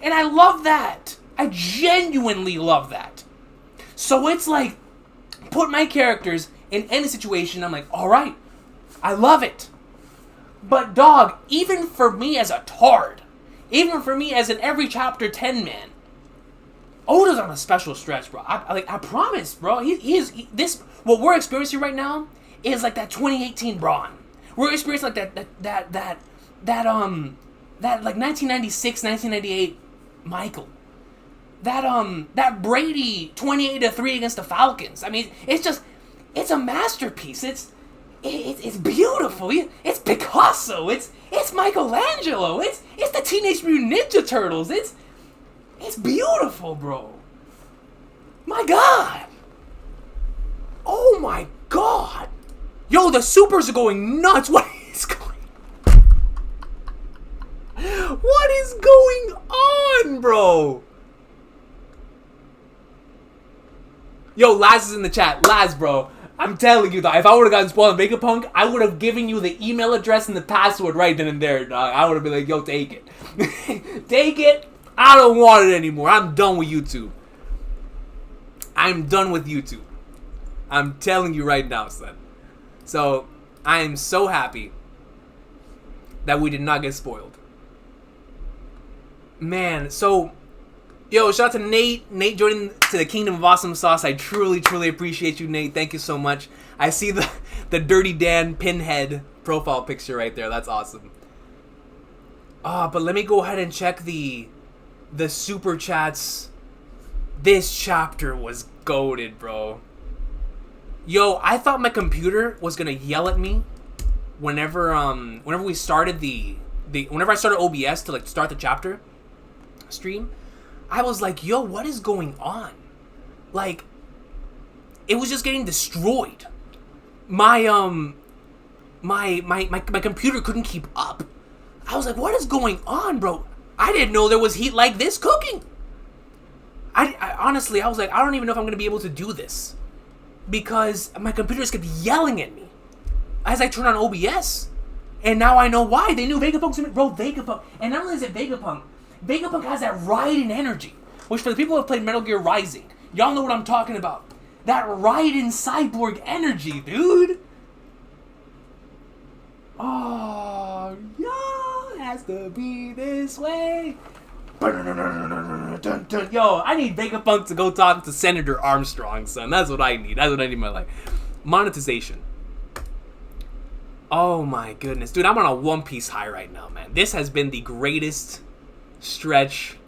and I love that. I genuinely love that. So it's put my characters in any situation, I'm like, alright, I love it. But dog, even for me as a tard, even for me as an every chapter 10 man, Oda's on a special stretch, bro. I promise, bro. This what we're experiencing right now is that 2018 Braun. We're experiencing that 1996, 1998 Michael. That Brady 28-3 against the Falcons. I mean, it's a masterpiece. It's beautiful. It's Picasso. It's Michelangelo. It's the Teenage Mutant Ninja Turtles. It's beautiful, bro. My God. Oh my God. Yo, the supers are going nuts. What is going on, bro? Yo, Laz is in the chat. Laz, bro. I'm telling you, though, if I would have gotten spoiled on Vegapunk, I would have given you the email address and the password right then and there, dog. I would have been like, yo, take it. Take it. I don't want it anymore. I'm done with YouTube. I'm done with YouTube. I'm telling you right now, son. So, I am so happy that we did not get spoiled. Man, so... Yo, shout out to Nate. Nate joining to the Kingdom of Awesome Sauce. I truly, truly appreciate you, Nate. Thank you so much. I see the Dirty Dan Pinhead profile picture right there. That's awesome. But let me go ahead and check the super chats. This chapter was goated, bro. Yo, I thought my computer was gonna yell at me whenever we started whenever I started OBS to like start the chapter stream. I was like, yo, what is going on? Like, it was just getting destroyed. My computer couldn't keep up. I was like, what is going on, bro? I didn't know there was heat like this cooking. I honestly, I was like, I don't even know if I'm going to be able to do this. Because my computer just kept yelling at me as I turned on OBS. And now I know why. They knew Vegapunk's in it. Bro, Vegapunk. And not only is it Vegapunk, Vegapunk has that Raiden energy. Which for the people who have played Metal Gear Rising, y'all know what I'm talking about. That Raiden cyborg energy, dude. Oh, yo, it has to be this way. Yo, I need Vegapunk to go talk to Senator Armstrong, son. That's what I need. That's what I need in my life. Monetization. Oh my goodness. Dude, I'm on a One Piece high right now, man. This has been the greatest stretch.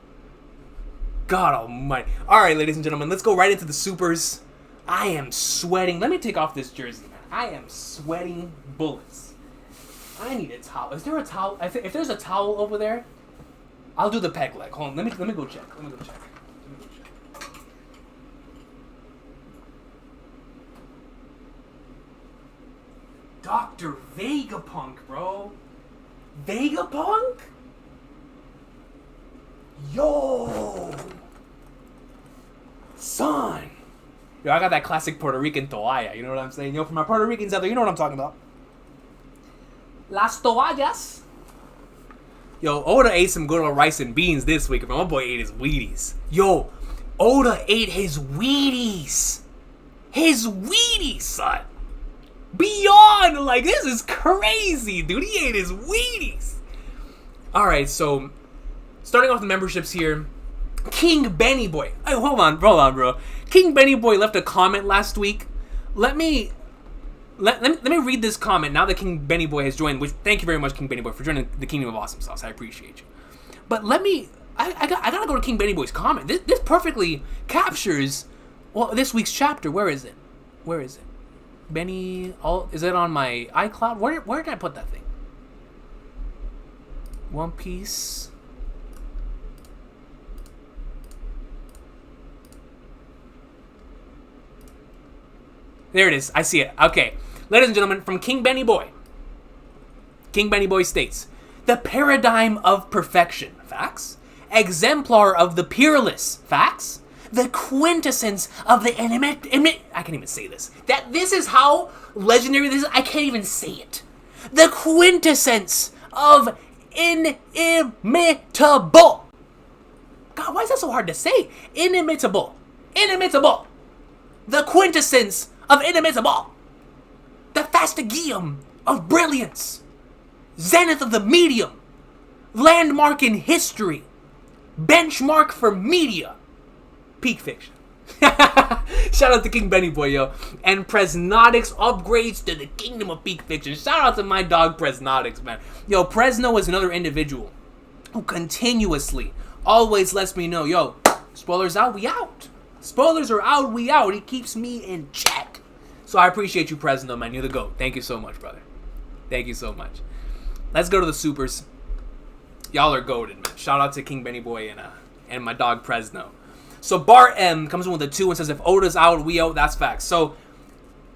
God almighty. Alright, ladies and gentlemen, let's go right into the supers. I am sweating. Let me take off this jersey, man. I am sweating bullets. I need a towel. Is there a towel? If there's a towel over there, I'll do the peg leg. Hold on. Let me go check. Dr. Vegapunk, bro. Vegapunk? Yo! Son! Yo, I got that classic Puerto Rican toalla. You know what I'm saying? Yo, for my Puerto Ricans out there, you know what I'm talking about. Las toallas. Yo, Oda ate some good old rice and beans this week. My boy ate his Wheaties. Yo, Oda ate his Wheaties. His Wheaties, son. Beyond, like, this is crazy, dude. He ate his Wheaties. Alright, so, starting off the memberships here. King Benny Boy. Hey, hold on, bro. King Benny Boy left a comment last week. Let me read this comment now that King Benny Boy has joined, which thank you very much, King Benny Boy, for joining the Kingdom of Awesome Sauce. I appreciate you. But I gotta go to King Benny Boy's comment. This perfectly captures, well, this week's chapter. Where is it? Benny, is it on my iCloud? Where did I put that thing? One Piece. There it is. I see it. Okay. Ladies and gentlemen, from King Benny Boy. King Benny Boy states, the paradigm of perfection. Facts. Exemplar of the peerless. Facts. The quintessence of the I can't even say this. This is how legendary this is. I can't even say it. The quintessence of inimitable. God, why is that so hard to say? Inimitable. The quintessence of inimitable. The fastigium of brilliance. Zenith of the medium. Landmark in history. Benchmark for media. Peak fiction. Shout out to King Benny Boy, yo. And Presnotics upgrades to the kingdom of peak fiction. Shout out to my dog Presnotics, man. Yo, Presno is another individual who continuously always lets me know, yo, spoilers out, we out. Spoilers are out, we out. He keeps me in check. So I appreciate you, Presno, man. You're the GOAT. Thank you so much, brother. Thank you so much. Let's go to the supers. Y'all are goated, man. Shout out to King Benny Boy and my dog Presno. So Bar M comes in with a 2 and says, if Oda's out, we out. That's facts. So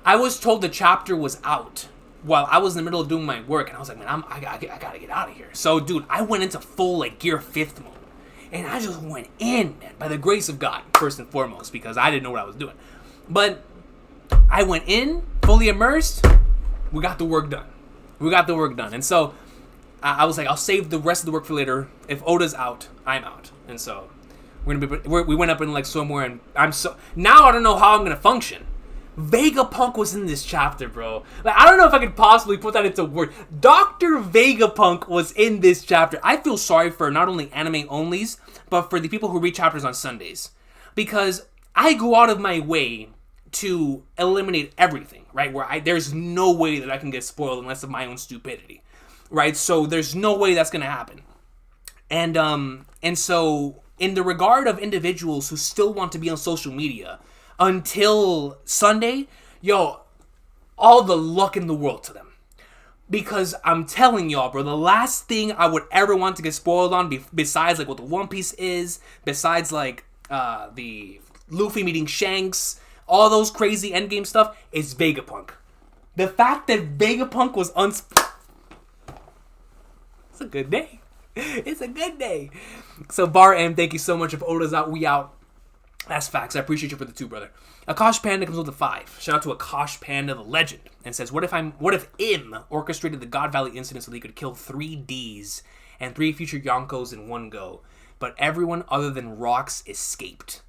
I was told the chapter was out while I was in the middle of doing my work. And I was like, man, I gotta get out of here. So, dude, I went into full, like, Gear 5th mode. And I just went in, man, by the grace of God, first and foremost, because I didn't know what I was doing. But I went in, fully immersed. We got the work done. And so I was like, I'll save the rest of the work for later. If Oda's out, I'm out. And so we went up in like somewhere, and now I don't know how I'm gonna function. Vegapunk was in this chapter, bro. Like, I don't know if I could possibly put that into words. Dr. Vegapunk was in this chapter. I feel sorry for not only anime onlys, but for the people who read chapters on Sundays, because I go out of my way to eliminate everything, right? There's no way that I can get spoiled unless of my own stupidity, right? So there's no way that's gonna happen. And so in the regard of individuals who still want to be on social media until Sunday, yo, all the luck in the world to them. Because I'm telling y'all, bro, the last thing I would ever want to get spoiled on, besides like what the One Piece is, besides like the Luffy meeting Shanks, all those crazy endgame stuff, is Vegapunk. The fact that Vegapunk was it's a good day. It's a good day. So Bar M, thank you so much. If Oda's out, we out. That's facts. I appreciate you for the 2, brother. Akash Panda comes with a 5. Shout out to Akash Panda, the legend, and says, What if Im orchestrated the God Valley incident so that he could kill 3 Ds and 3 future Yonkos in one go, but everyone other than Rocks escaped?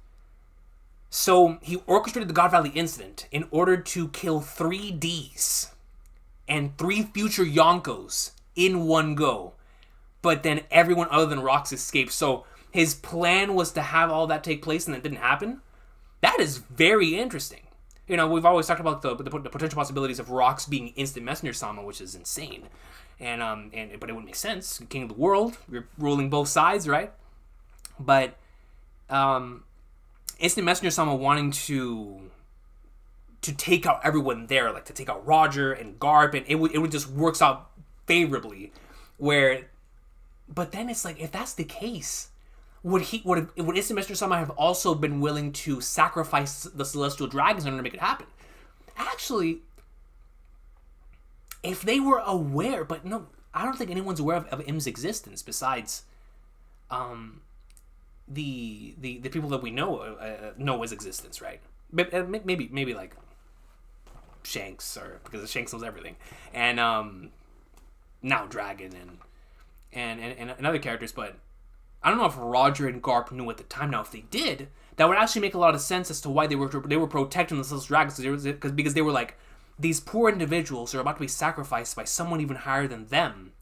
So he orchestrated the God Valley incident in order to kill 3 Ds and 3 future Yonkos in one go, but then everyone other than Rocks escaped. So his plan was to have all that take place and it didn't happen? That is very interesting. You know, we've always talked about the potential possibilities of Rocks being instant messenger Sama, which is insane. But it would make sense. King of the world, you're ruling both sides, right? But instant messenger Sama wanting to take out everyone there, like to take out Roger and Garp, and it would just works out favorably. But then it's like, if that's the case, would Instant Messenger Sama have also been willing to sacrifice the Celestial Dragons in order to make it happen? Actually, if they were aware, but no, I don't think anyone's aware of Im's existence besides the people that we know his existence, right? Maybe like Shanks, or because Shanks knows everything, and now Dragon and other characters, but I don't know if Roger and Garp knew at the time. Now, if they did, that would actually make a lot of sense as to why they were protecting the Celestial Dragons, because they were like, these poor individuals are about to be sacrificed by someone even higher than them.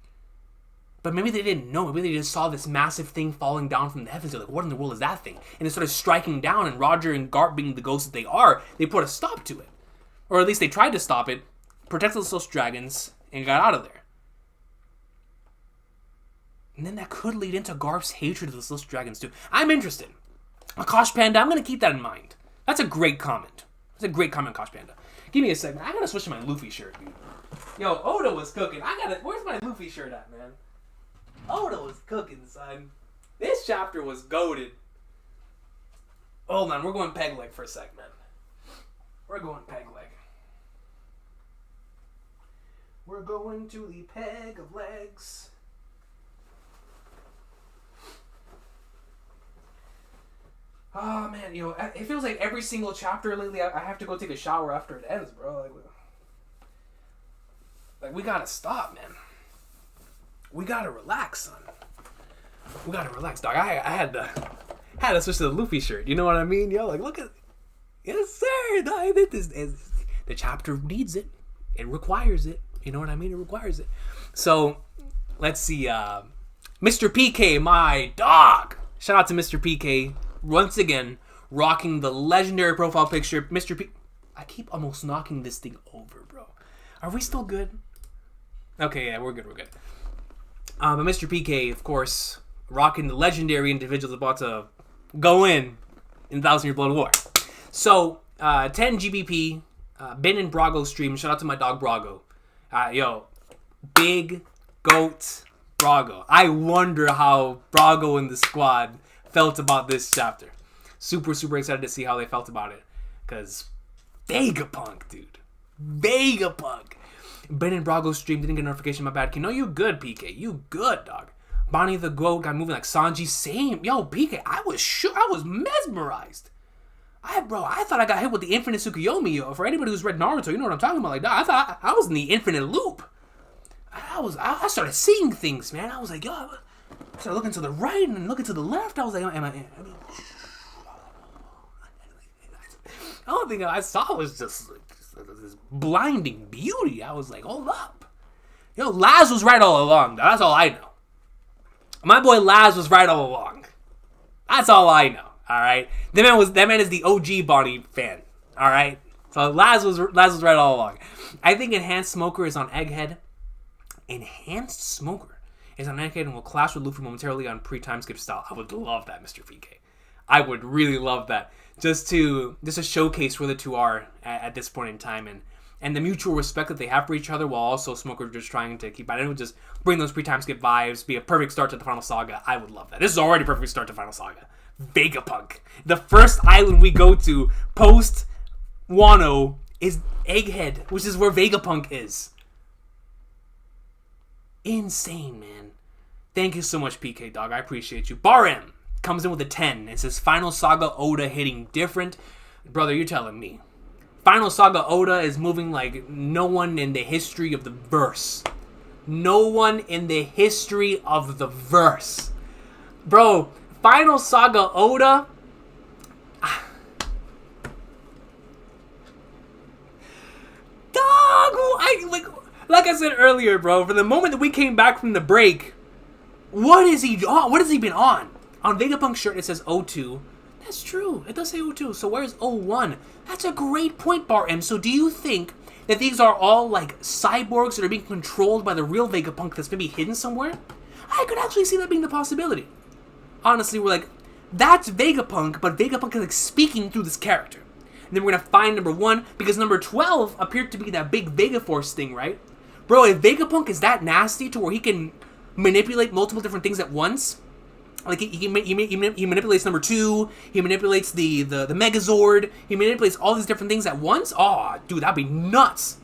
But maybe they didn't know. Maybe they just saw this massive thing falling down from the heavens. They're like, what in the world is that thing? And it started striking down, and Roger and Garp, being the ghosts that they are, they put a stop to it. Or at least they tried to stop it, protected the Celestial Dragons, and got out of there. And then that could lead into Garp's hatred of the Celestial Dragons too. I'm interested. Akash Panda, I'm going to keep that in mind. That's a great comment. That's a great comment, Akash Panda. Give me a second. I got to switch to my Luffy shirt, dude. Yo, Oda was cooking. Where's my Luffy shirt at, man? Oda was cooking, son. This chapter was goated. Hold on, we're going peg leg for a sec, man. We're going peg leg. We're going to the peg of legs. Oh man, it feels like every single chapter lately I have to go take a shower after it ends, bro. Like we gotta stop, man. We gotta relax, son. We gotta relax, dog. I had to switch to the Luffy shirt. You know what I mean, yo? Like, look at, yes sir, dog. The chapter needs it. It requires it. You know what I mean? It requires it. So let's see. Mr. PK, my dog. Shout out to Mr. PK. Once again, rocking the legendary profile picture. Mr. P... I keep almost knocking this thing over, bro. Are we still good? Okay, yeah, we're good. But Mr. PK, of course, rocking the legendary individual about to go in 1,000 Year Blood War. So, 10 GBP, Ben and Brago stream. Shout out to my dog, Brago. Big goat Brago. I wonder how Brago and the squad felt about this chapter. Super excited to see how they felt about it, because Vegapunk, dude. Vegapunk. Ben and Brago stream, didn't get a notification, my bad. No, you good, PK. You good, dog. Bonney the Goat got moving like Sanji. Same. Yo, PK, I was shook. I was mesmerized. I thought I got hit with the infinite Tsukuyomi, yo. For anybody who's read Naruto, you know what I'm talking about. Like, dog, I thought I was in the infinite loop. I started seeing things, man. I was like, yo, I started looking to the right and looking to the left. I was like, the only thing I saw was just this blinding beauty. I was like, hold up. Yo, Laz was right all along. That's all I know. My boy Laz was right all along. That's all I know. All right. That man is the OG Bonney fan. All right. So Laz was right all along. I think Enhanced Smoker is on Egghead. Enhanced Smoker. is on Egghead and will clash with Luffy momentarily on pre-time skip style. I would love that, Mr. PK. I would really love that. Just to showcase where the two are at this point in time, and the mutual respect that they have for each other, while also Smoker just trying to keep. I know, just bring those pre-time skip vibes, be a perfect start to the final saga. I would love that. This is already a perfect start to final saga. Vegapunk, the first island we go to post Wano is Egghead, which is where Vegapunk is. Insane, man. Thank you so much, PK Dog. I appreciate you. Bar M comes in with a 10. It says Final Saga Oda hitting different. Brother, you're telling me. Final Saga Oda is moving like no one in the history of the verse. No one in the history of the verse. Bro, Final Saga Oda. Dog, like I said earlier, bro, from the moment that we came back from the break, what is he on? What has he been on? On Vegapunk's shirt, it says 02. That's true. It does say 02. So where's 01? That's a great point, Bar M. So do you think that these are all like cyborgs that are being controlled by the real Vegapunk that's maybe hidden somewhere? I could actually see that being the possibility. Honestly, we're like, that's Vegapunk, but Vegapunk is like speaking through this character. And then we're going to find number 1, because number 12 appeared to be that big Vega Force thing, right? Bro, if Vegapunk is that nasty to where he can manipulate multiple different things at once, like he manipulates number 2, he manipulates the Megazord, he manipulates all these different things at once, oh, dude, that'd be nuts.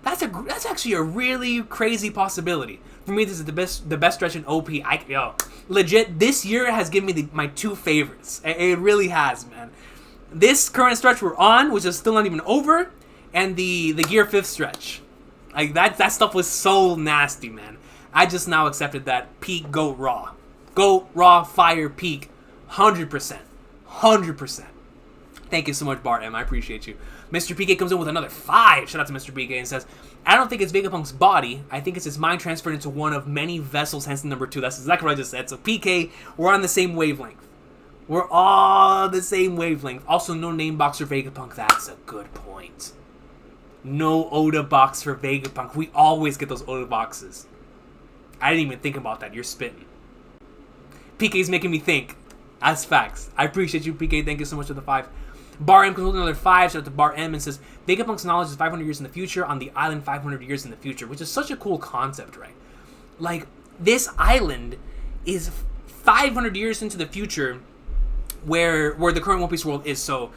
That's actually a really crazy possibility. For me, this is the best stretch in OP. Legit, this year has given me my 2 favorites. It really has, man. This current stretch we're on, which is still not even over, and the Gear 5th stretch. Like, that stuff was so nasty, man. I just now accepted that peak Goat Raw. Goat Raw Fire Peak. 100%. 100%. Thank you so much, Bar M. I appreciate you. Mr. PK comes in with another 5. Shout out to Mr. PK and says, I don't think it's Vegapunk's body. I think it's his mind transferred into one of many vessels, hence the number 2. That's exactly what I just said. So PK, we're on the same wavelength. We're all the same wavelength. Also, no name box for Vegapunk. That's a good point. No Oda box for Vegapunk. We always get those Oda boxes. I didn't even think about that. You're spitting. PK's making me think. That's facts. I appreciate you, PK. Thank you so much for the 5. Bar M comes with another 5. Shout out to Bar M and says, Vegapunk's knowledge is 500 years in the future, on the island 500 years in the future, which is such a cool concept, right? Like, this island is 500 years into the future where the current One Piece world is. So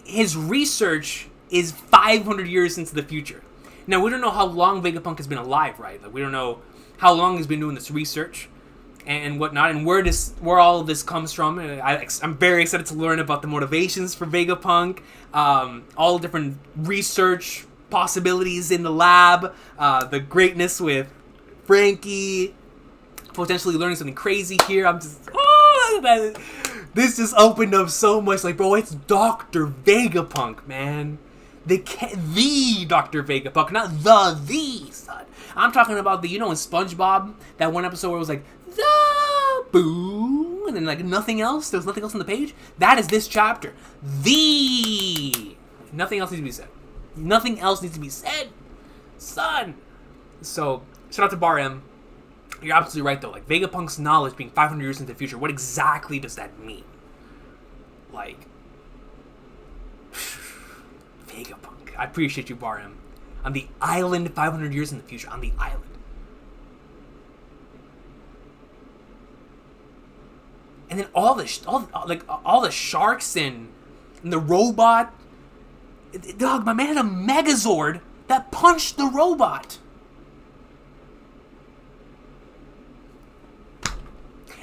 his research is 500 years into the future. Now, we don't know how long Vegapunk has been alive, right? Like, we don't know how long he's been doing this research and whatnot, and where all of this comes from. I'm very excited to learn about the motivations for Vegapunk, all the different research possibilities in the lab, the greatness with Frankie, potentially learning something crazy here. I'm just, this just opened up so much. Like, bro, it's Dr. Vegapunk, man. The Dr. Vegapunk, not the son. I'm talking about in SpongeBob, that one episode where it was like, the boom, and then like nothing else. There was nothing else on the page. That is this chapter. Nothing else needs to be said. Nothing else needs to be said, son. So, shout out to Bar M. You're absolutely right, though. Like, Vegapunk's knowledge being 500 years into the future, what exactly does that mean? Like, Vegapunk. I appreciate you, Bar M. On the island, 500 years in the future. On the island. And then all the sharks and the robot. Dog, my man had a Megazord that punched the robot.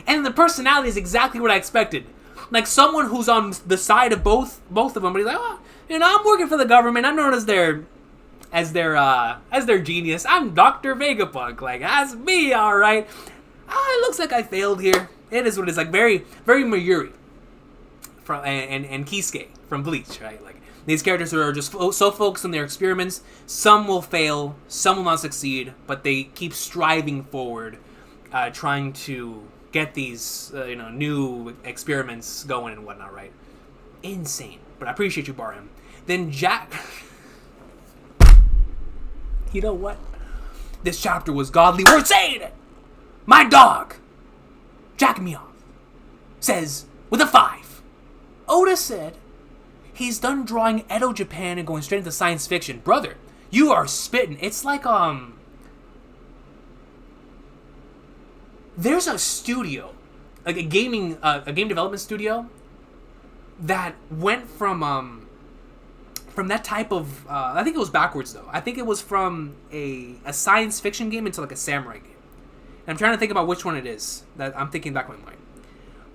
And the personality is exactly what I expected. Like, someone who's on the side of both of them, but he's like, oh, I'm working for the government. I'm known as their genius. I'm Dr. Vegapunk. Like, that's me, all right. It looks like I failed here. It is what it is. Like, very, very Mayuri and Kisuke from Bleach, right? Like, these characters who are just so focused on their experiments. Some will fail, some will not succeed, but they keep striving forward, trying to get these, new experiments going and whatnot, right? Insane. But I appreciate you, Barim. Then Jack... You know what? This chapter was godly. We're saying it! My dog, Jack Meow, says, with a 5. Oda said, he's done drawing Edo Japan and going straight into science fiction. Brother, you are spitting. It's like, there's a studio, like a game development studio that went from that type of, I think it was backwards though. I think it was from a science fiction game into like a samurai game. And I'm trying to think about which one it is that I'm thinking back in my mind.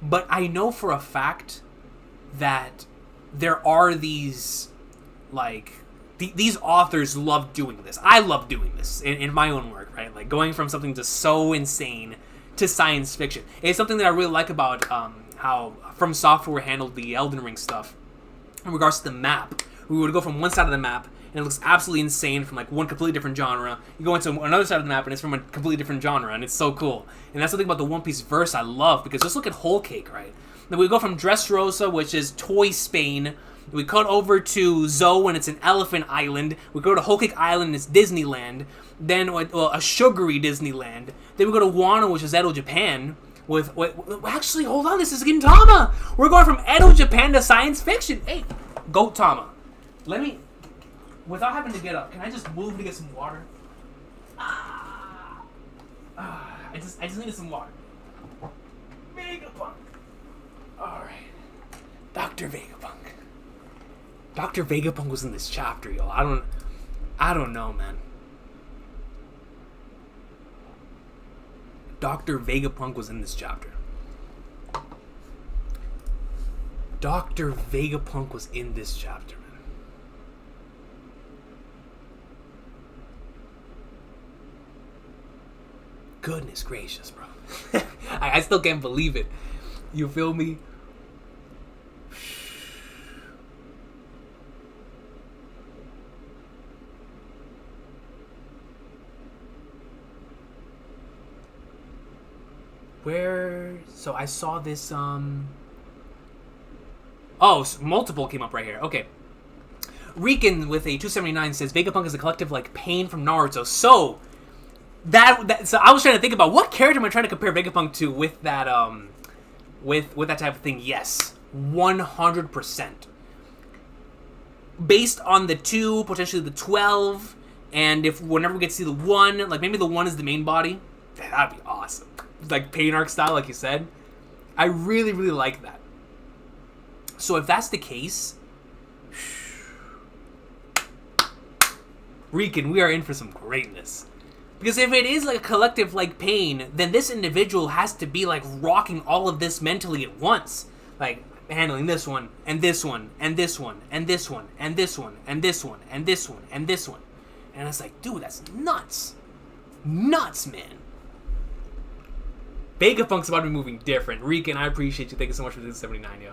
But I know for a fact that there are these, like, these authors love doing this. I love doing this in my own work, right? Like going from something just so insane to science fiction. It's something that I really like about how From Software handled the Elden Ring stuff in regards to the map. We would go from one side of the map and it looks absolutely insane from like one completely different genre. You go into another side of the map and it's from a completely different genre, and it's so cool. And that's something about the One Piece verse I love, because just look at Whole Cake, right? Then we go from Dressrosa, which is Toy Spain. We cut over to Zoe, and it's an elephant island. We go to Whole Cake Island, and it's Disneyland. Then a sugary Disneyland. Then we go to Wano, which is Edo Japan. Actually, hold on, this is Gintama. We're going from Edo Japan to science fiction. Hey, Goat Tama. Let me, without having to get up, can I just move to get some water? I just needed some water. Vegapunk. Alright. Dr. Vegapunk. Dr. Vegapunk was in this chapter, y'all. I don't know, man. Dr. Vegapunk was in this chapter. Dr. Vegapunk was in this chapter, man. Goodness gracious, bro. I still can't believe it. You feel me? Where? So I saw this, Oh, multiple came up right here. Okay. Recon with a 279 says, Vegapunk is a collective like Pain from Naruto. So, so I was trying to think about what character am I trying to compare Vegapunk to with that, with that type of thing. Yes. 100%. Based on the 2, potentially the 12, and if whenever we get to see the 1, like maybe the 1 is the main body. That'd be awesome. Like Pain Arc style, like you said. I really, really like that. So if that's the case, Recon, we are in for some greatness. Because if it is like a collective like Pain, then this individual has to be like rocking all of this mentally at once. Like handling this one, and this one, and this one, and this one, and this one, and this one, and this one, and this one. And it's like, dude, that's nuts. Nuts, man. Vegapunk's about to be moving different. Recon, I appreciate you. Thank you so much for the 79, yo.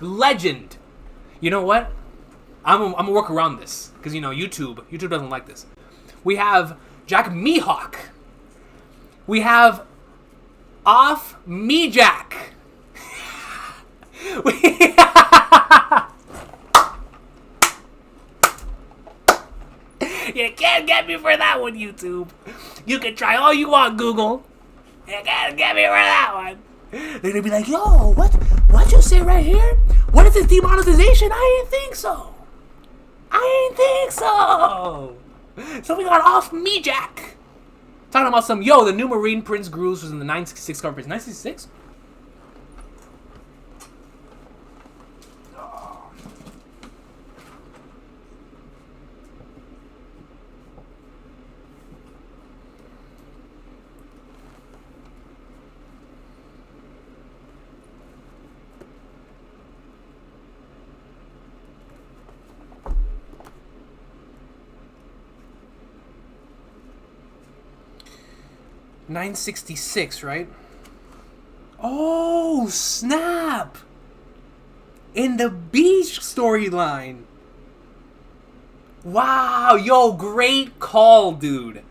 The legend. You know what? I'm gonna work around this. Because, you know, YouTube doesn't like this. We have Jack Mihawk. We have Off Me Jack. You can't get me for that one, YouTube. You can try all you want, Google. You can't get me for that one. They're gonna be like, yo, what'd you say right here? What is this demonetization? I ain't think so. So we got Off Me Jack. Talking about some, the new Marine Prince Grooves was in the 966 cover. 966? 966, right? Oh, snap! In the beach storyline. Wow, yo, great call, dude.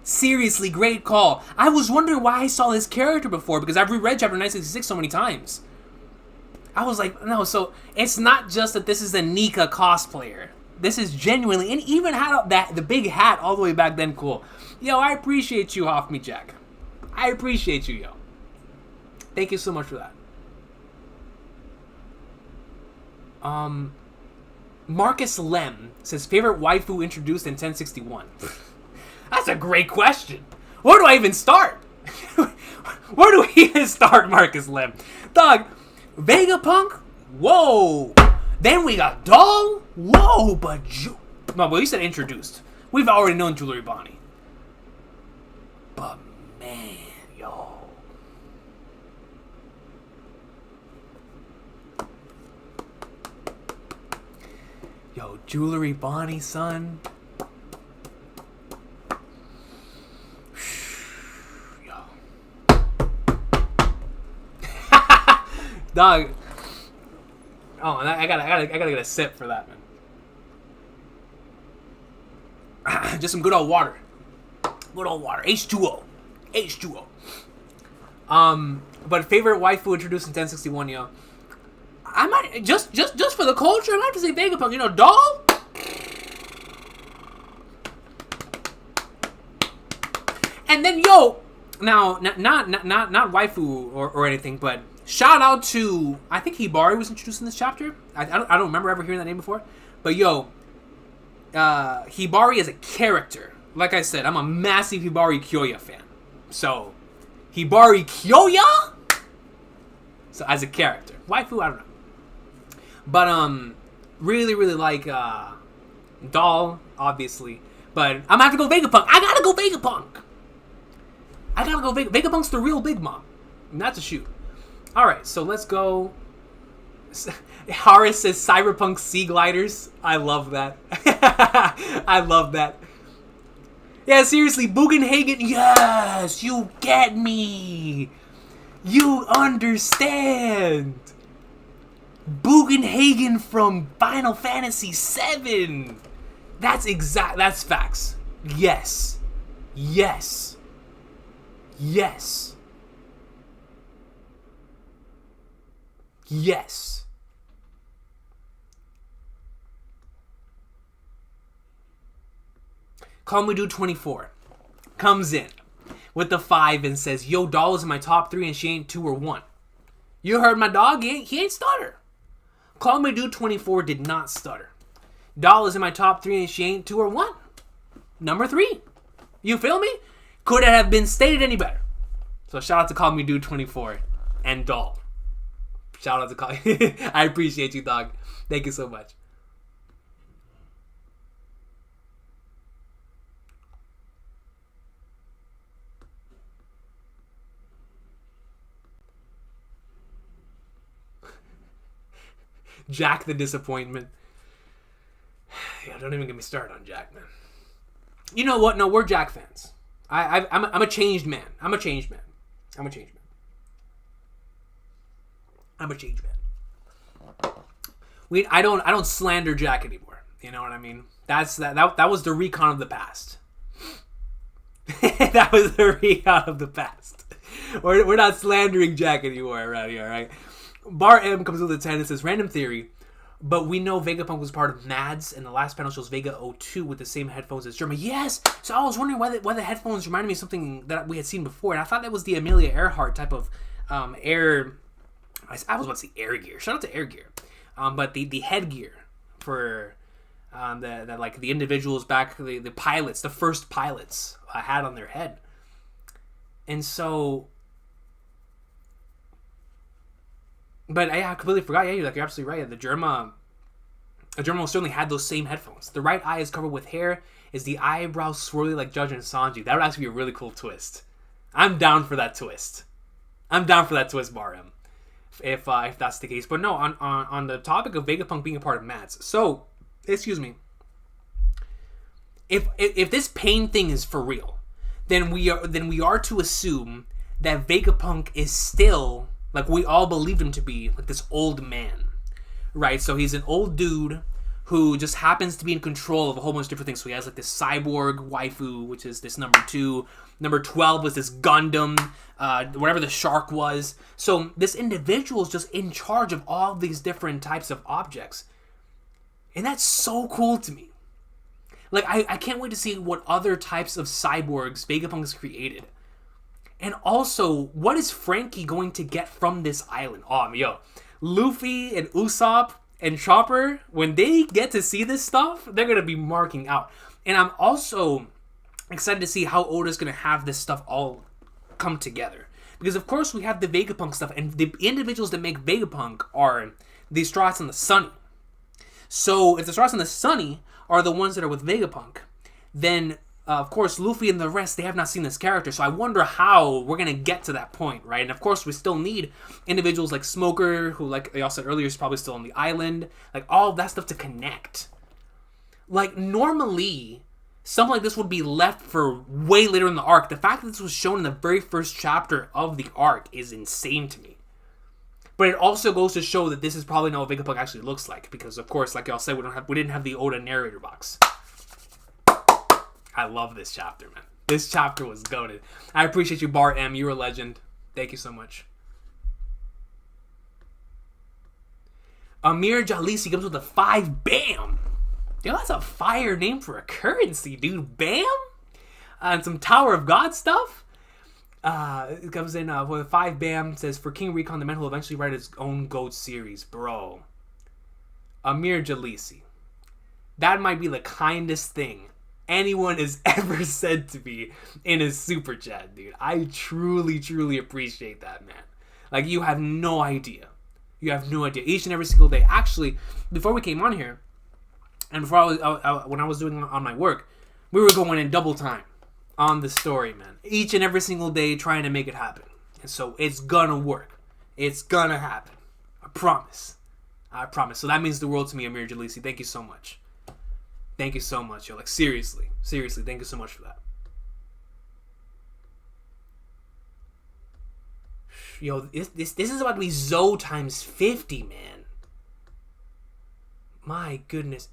Seriously, great call. I was wondering why I saw this character before, because I've reread chapter 966 so many times. I was like, no, so it's not just that this is a Nika cosplayer. This is genuinely, and even had the big hat all the way back then. Cool. Yo, I appreciate you, Off Me Jack. I appreciate you, yo. Thank you so much for that. Marcus Lem says, favorite waifu introduced in 1061. That's a great question. Where do I even start? Where do we even start, Marcus Lem? Dog, Vegapunk? Whoa. Then we got Doll? Whoa, but... No, but you said introduced. We've already known Jewelry Bonney. But, man, yo... Yo, Jewelry Bonney, son. Yo. Dog. Oh, I gotta get a sip for that, man. Just some good old water. Good old water. H2O. H2O. But favorite waifu introduced in 1061, yo. I might just for the culture, I might have to say Vegapunk. You know, Doll. And then yo, now not waifu or anything, but shout out to, I think Hibari was introduced in this chapter. I don't remember ever hearing that name before, but yo, Hibari as a character. Like I said, I'm a massive Hibari Kyoya fan. So Hibari Kyoya. So as a character, waifu, I don't know. But really like Doll, obviously. But I'm gonna have to go Vegapunk. I gotta go Vegapunk. Vegapunk's the real big mom. And that's a shoot. Alright, so let's go. Horace says Cyberpunk Sea Gliders. I love that. I love that. Yeah, seriously, Bugenhagen. Yes, you get me. You understand. Bugenhagen from Final Fantasy VII. That's facts. Yes. Yes. Yes. Yes. Call Me Dude 24 comes in with the 5 and says, yo, Doll is in my top 3 and she ain't 2 or 1. You heard my dog, he ain't stutter. Call Me Dude 24 did not stutter. Doll is in my top 3 and she ain't 2 or 1. Number 3. You feel me? Could it have been stated any better? So shout out to Call Me Dude 24 and Doll. Shout out to Call I appreciate you, dog. Thank you so much. Jack the Disappointment. Yeah, don't even get me started on Jack, man. You know what? No, we're Jack fans. I'm a changed man. I'm a changed man. I don't slander Jack anymore. You know what I mean? That was the Recon of the past. That was the Recon of the past. We're not slandering Jack anymore around here, all right? Bar M comes with a 10 and says, random theory, but we know Vegapunk was part of Mads, and the last panel shows Vega 02 with the same headphones as Germa. Yes! So I was wondering why the headphones reminded me of something that we had seen before, and I thought that was the Amelia Earhart type of air... I was about to say air gear. Shout out to air gear. But the headgear for the individuals back, the pilots, the first pilots had on their head. And so... But I completely forgot. Yeah, you're absolutely right. The Germa certainly had those same headphones. The right eye is covered with hair. Is the eyebrows swirly like Judge and Sanji? That would actually be a really cool twist. I'm down for that twist. Barim. If that's the case. But no, on the topic of Vegapunk being a part of Mads. So, excuse me. If this pain thing is for real, then we are to assume that Vegapunk is still, like we all believed him to be, like this old man, right? So he's an old dude who just happens to be in control of a whole bunch of different things. So he has like this cyborg waifu, which is this number 2. Number 12 was this Gundam, whatever the shark was. So this individual is just in charge of all these different types of objects. And that's so cool to me. Like, I can't wait to see what other types of cyborgs Vegapunk has created. And also, what is Frankie going to get from this island? Oh, yo, Luffy and Usopp and Chopper, when they get to see this stuff, they're going to be marking out. And I'm also excited to see how Oda's going to have this stuff all come together. Because, of course, we have the Vegapunk stuff, and the individuals that make Vegapunk are the Straw Hats and the Sunny. So, if the Straw Hats and the Sunny are the ones that are with Vegapunk, then, of course, Luffy and the rest, they have not seen this character. So I wonder how we're going to get to that point, right? And, of course, we still need individuals like Smoker, who, like I also said earlier, is probably still on the island. Like, all of that stuff to connect. Like, normally, something like this would be left for way later in the arc. The fact that this was shown in the very first chapter of the arc is insane to me. But it also goes to show that this is probably not what Vegapunk actually looks like. Because, of course, like y'all said, we didn't have the Oda narrator box. I love this chapter, man. This chapter was goated. I appreciate you, Bar M. You're a legend. Thank you so much. Amir Jalisi comes with a 5 BAM. Yo, that's a fire name for a currency, dude. BAM? And some Tower of God stuff. It comes in with 5 BAM. It says, for King Recon, the man who will eventually write his own GOAT series. Bro. Amir Jalisi. That might be the kindest thing anyone has ever said to me in a super chat, dude. I truly, truly appreciate that, man. Like, you have no idea. You have no idea. Each and every single day. Actually, before we came on here, and before when I was doing on my work, we were going in double time on the story, man. Each and every single day trying to make it happen. And so it's gonna work. It's gonna happen. I promise. I promise. So that means the world to me, Amir Jalisi. Thank you so much. Thank you so much, yo. Like, seriously. Seriously, thank you so much for that. Yo, this is about to be Zoe times 50, man. My goodness.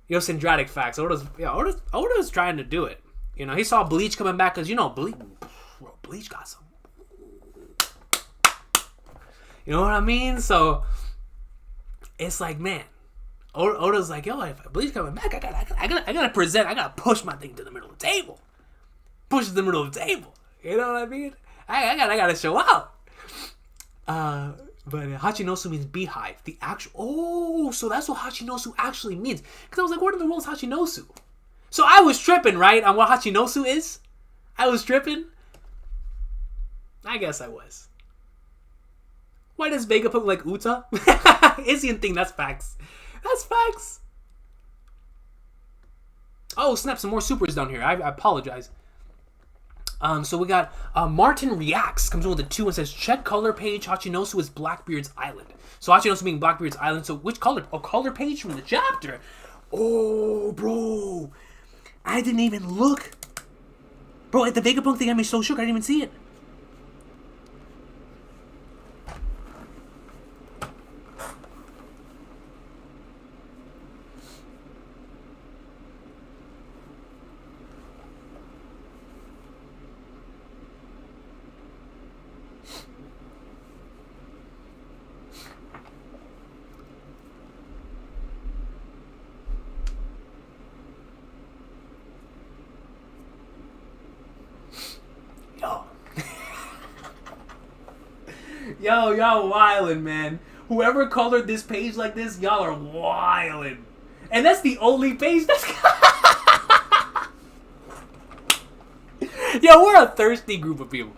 Yo, Syndratic facts. Oda's trying to do it. You know, he saw Bleach coming back because, you know, Bleach got some. You know what I mean? So, it's like, man. Oda's like, yo, if Bleach coming back, I gotta push my thing to the middle of the table. Push it to the middle of the table. You know what I mean? I gotta show out. But Hachinosu means beehive. The actual... Oh, so that's what Hachinosu actually means. Because I was like, what in the world is Hachinosu? So I was tripping, right, on what Hachinosu is? I was tripping? I guess I was. Why does Vegapunk look like Uta? Isian thing, that's facts. That's facts. Oh, snap, some more supers down here. I apologize. So we got Martin Reacts comes in with a 2 and says, check color page. Hachinosu is Blackbeard's island. So Hachinosu being Blackbeard's island. So which color? Oh, color page from the chapter. Oh, bro. I didn't even look. Bro, at the Vegapunk thing, I made so shook. I didn't even see it. Yo, y'all wildin', man. Whoever colored this page like this, y'all are wildin'. And that's the only page that's... Yo, we're a thirsty group of people.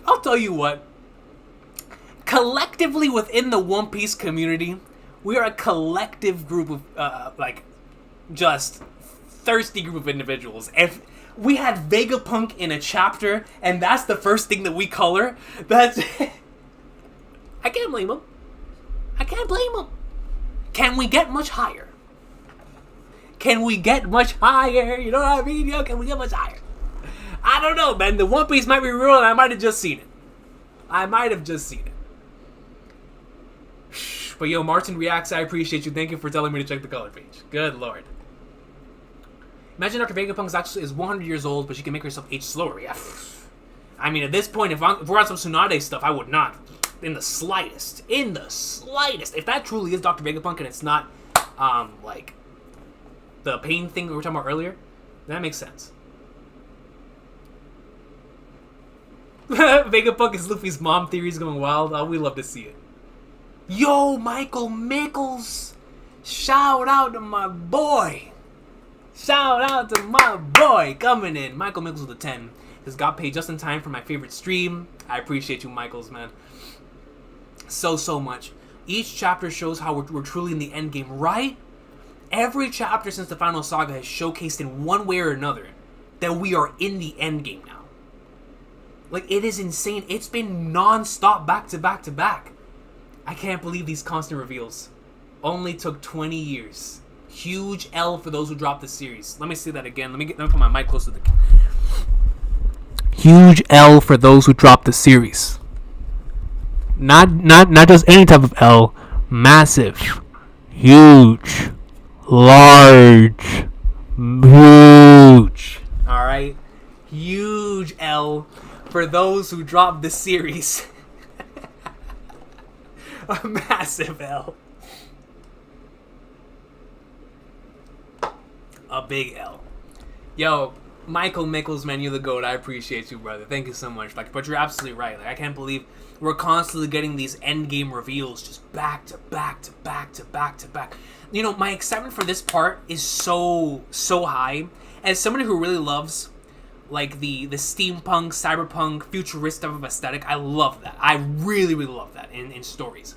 I'll tell you what. Collectively within the One Piece community, we are a collective group of, just thirsty group of individuals. If we had Vegapunk in a chapter, and that's the first thing that we color, that's... I can't blame him. I can't blame him. Can we get much higher? Can we get much higher? You know what I mean? Yo, can we get much higher? I don't know, man. The One Piece might be real, and I might have just seen it. But yo, Martin Reacts, I appreciate you. Thank you for telling me to check the color page. Good lord. Imagine Dr. Vegapunk is 100 years old, but she can make herself age slower. Yeah. I mean, at this point, if we're on some Tsunade stuff, I would not. In the slightest. In the slightest. If that truly is Dr. Vegapunk and it's not, like, the pain thing we were talking about earlier, that makes sense. Vegapunk is Luffy's mom theories going wild. Oh, we love to see it. Yo, Michael Mickles. Shout out to my boy. Shout out to my boy coming in. Michael Mickles with a 10. This got paid just in time for my favorite stream. I appreciate you, Michaels, man. So much. Each chapter shows how we're truly in the end game, right? Every chapter since the final saga has showcased in one way or another that we are in the end game now. Like, it is insane. It's been non-stop back to back to back. I can't believe these constant reveals. Only took 20 years. Huge L for those who dropped the series. Let me say that again. Let me put my mic close to the... Huge L for those who dropped the series. Not just any type of L. Massive. Huge. Large. Huge. Alright? Huge L for those who dropped the series. A massive L. A big L. Yo, Michael Mickles, man, you're the GOAT. I appreciate you, brother. Thank you so much. Like, but you're absolutely right. Like, I can't believe we're constantly getting these endgame reveals just back to back to back to back to back. You know, my excitement for this part is so high. As somebody who really loves, like, the steampunk, cyberpunk, futuristic type of aesthetic, I love that. I really love that in stories.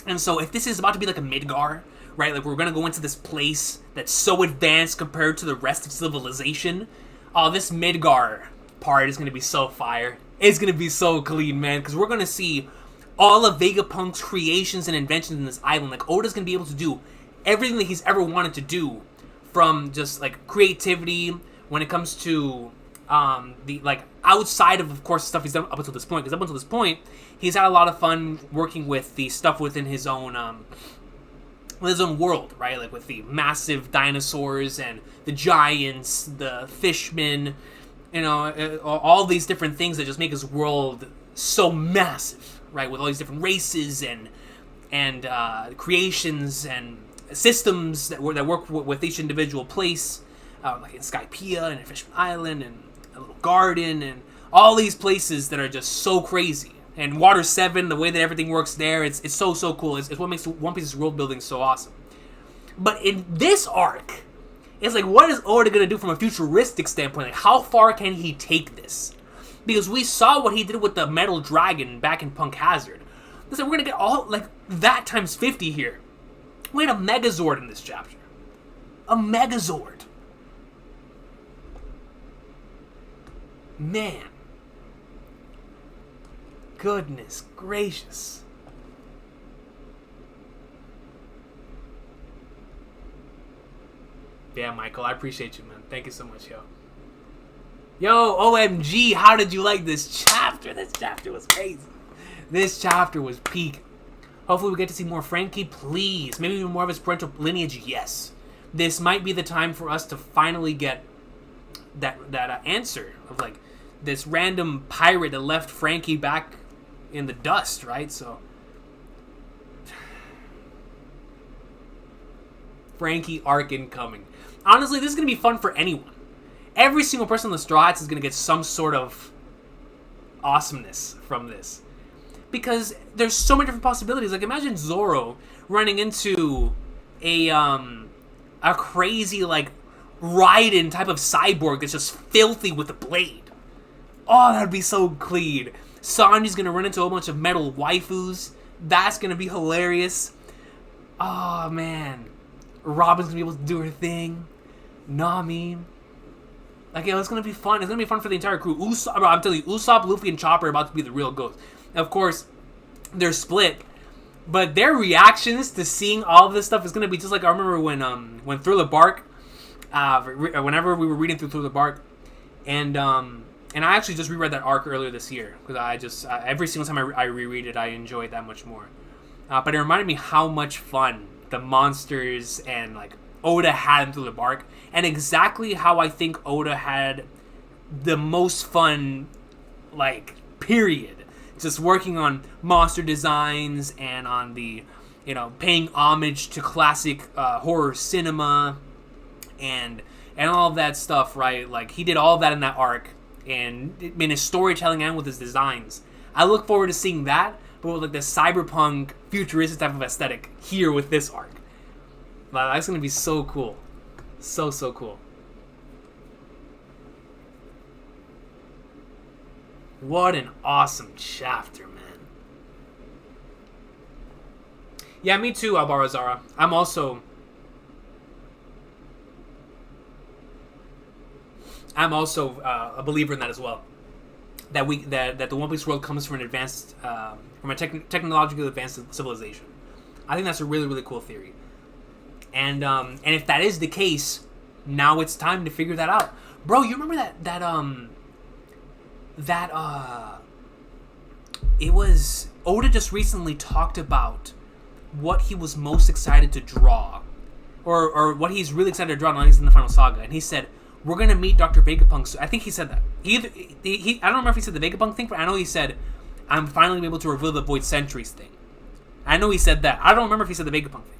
And so if this is about to be like a Midgar, right, like we're going to go into this place that's so advanced compared to the rest of civilization, this Midgar part is going to be so fire. It's going to be so clean, man, because we're going to see all of Vegapunk's creations and inventions in this island. Like, Oda's going to be able to do everything that he's ever wanted to do, from just, like, creativity when it comes to the, like, outside of course, stuff he's done up until this point. Because up until this point, he's had a lot of fun working with the stuff within his own world, right? Like with the massive dinosaurs and the giants, the fishmen, you know, all these different things that just make his world so massive, right? With all these different races and creations and systems that work with each individual place, like in Skypiea and Fishman Island and a little garden and all these places that are just so crazy. And Water 7, the way that everything works there, it's so cool. It's what makes One Piece's world building so awesome. But in this arc, it's like, what is Oda going to do from a futuristic standpoint? Like, how far can he take this? Because we saw what he did with the Metal Dragon back in Punk Hazard. It's like, we're going to get all, like, that times 50 here. We had a Megazord in this chapter. A Megazord. Man. Goodness gracious. Yeah, Michael, I appreciate you, man. Thank you so much, yo. Yo, OMG, how did you like this chapter? This chapter was crazy. This chapter was peak. Hopefully we get to see more Frankie, please. Maybe even more of his parental lineage, yes. This might be the time for us to finally get that answer of, like, this random pirate that left Frankie back in the dust, right? So Frankie arc incoming. Honestly, this is going to be fun for anyone. Every single person in the Straw Hats is going to get some sort of awesomeness from this. Because there's so many different possibilities. Like, imagine Zoro running into a crazy, like, Raiden type of cyborg that's just filthy with a blade. Oh, that'd be so clean. Sanji's gonna run into a bunch of metal waifus. That's gonna be hilarious. Oh, man. Robin's gonna be able to do her thing. Nami. Like, yo, it's gonna be fun. It's gonna be fun for the entire crew. I'm telling you, Usopp, Luffy, and Chopper are about to be the real ghosts. Of course, they're split, but their reactions to seeing all of this stuff is gonna be just like I remember when Thriller Bark, whenever we were reading through Thriller Bark, and I actually just reread that arc earlier this year because every single time I reread it, I enjoy it that much more. but it reminded me how much fun the monsters and like Oda had through the bark, and exactly how I think Oda had the most fun, like, period. Just working on monster designs and on the, paying homage to classic horror cinema and all of that stuff, right? Like, he did all of that in that arc, and in his storytelling and with his designs. I look forward to seeing that, but with like the cyberpunk futuristic type of aesthetic here with this arc. Like, that's gonna be so cool, so cool. What an awesome chapter, man. Yeah, me too, Albarazara. I'm also a believer in that as well. That the One Piece world comes from an advanced, from a technologically advanced civilization. I think that's a really, really cool theory. And if that is the case, now it's time to figure that out, bro. You remember it was Oda just recently talked about what he was most excited to draw, or what he's really excited to draw now he's in the final saga, and he said, we're gonna meet Dr. Vegapunk. So I think he said that. I don't remember if he said the Vegapunk thing, but I know he said, I'm finally able to reveal the Void Sentries thing. I know he said that. I don't remember if he said the Vegapunk thing,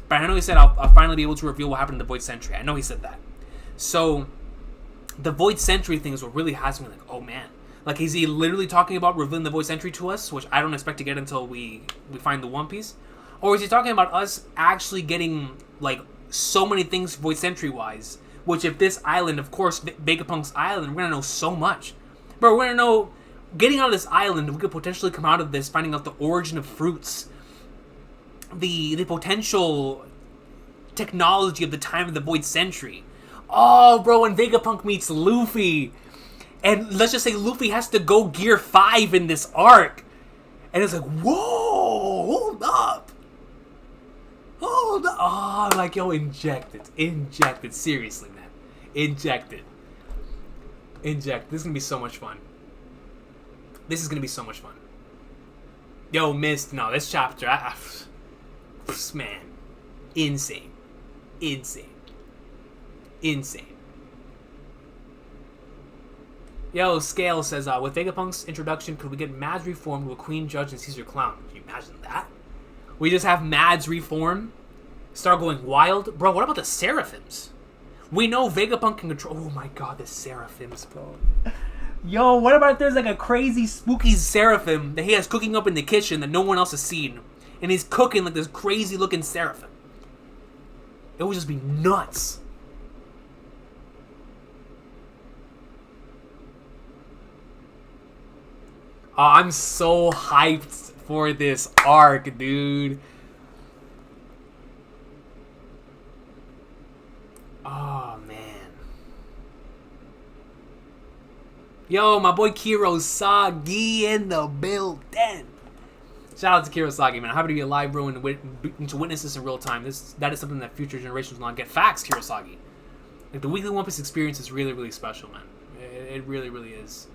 but I know he said, I'll finally be able to reveal what happened to the Void Sentry. I know he said that. So the Void Sentry thing is what really has me like, oh man. Like, is he literally talking about revealing the Void Sentry to us, which I don't expect to get until we find the One Piece? Or is he talking about us actually getting, like, so many things Void Sentry-wise, which if this island, of course, Vegapunk's island, we're going to know so much. But we're going to know, getting out of this island, we could potentially come out of this finding out the origin of fruits, the potential technology of the time of the Void Sentry. Oh, bro, when Vegapunk meets Luffy, and let's just say Luffy has to go Gear 5 in this arc, and it's like, whoa, hold up. Oh, like, yo, inject it, seriously, man, inject it. This is gonna be so much fun. Yo, Mist, no, this chapter, man, insane. Yo, Scale says, with Vegapunk's introduction, could we get Mads reformed to a Queen Judge and Caesar Clown? Can you imagine that? We just have Mads reform, start going wild. Bro, what about the Seraphims? We know Vegapunk can control... Oh my god, the Seraphims, bro. Yo, what about if there's like a crazy, spooky Seraphim that he has cooking up in the kitchen that no one else has seen? And he's cooking like this crazy-looking Seraphim. It would just be nuts. Oh, I'm so hyped for this arc, dude. Oh, man. Yo, my boy Kirosagi in the building. Shout out to Kirosagi, man. I'm happy to be alive, bro, and to witness this in real time. That is something that future generations will not get. Facts, Kirosagi. Like, the weekly One Piece experience is really, really special, man. It really, really is.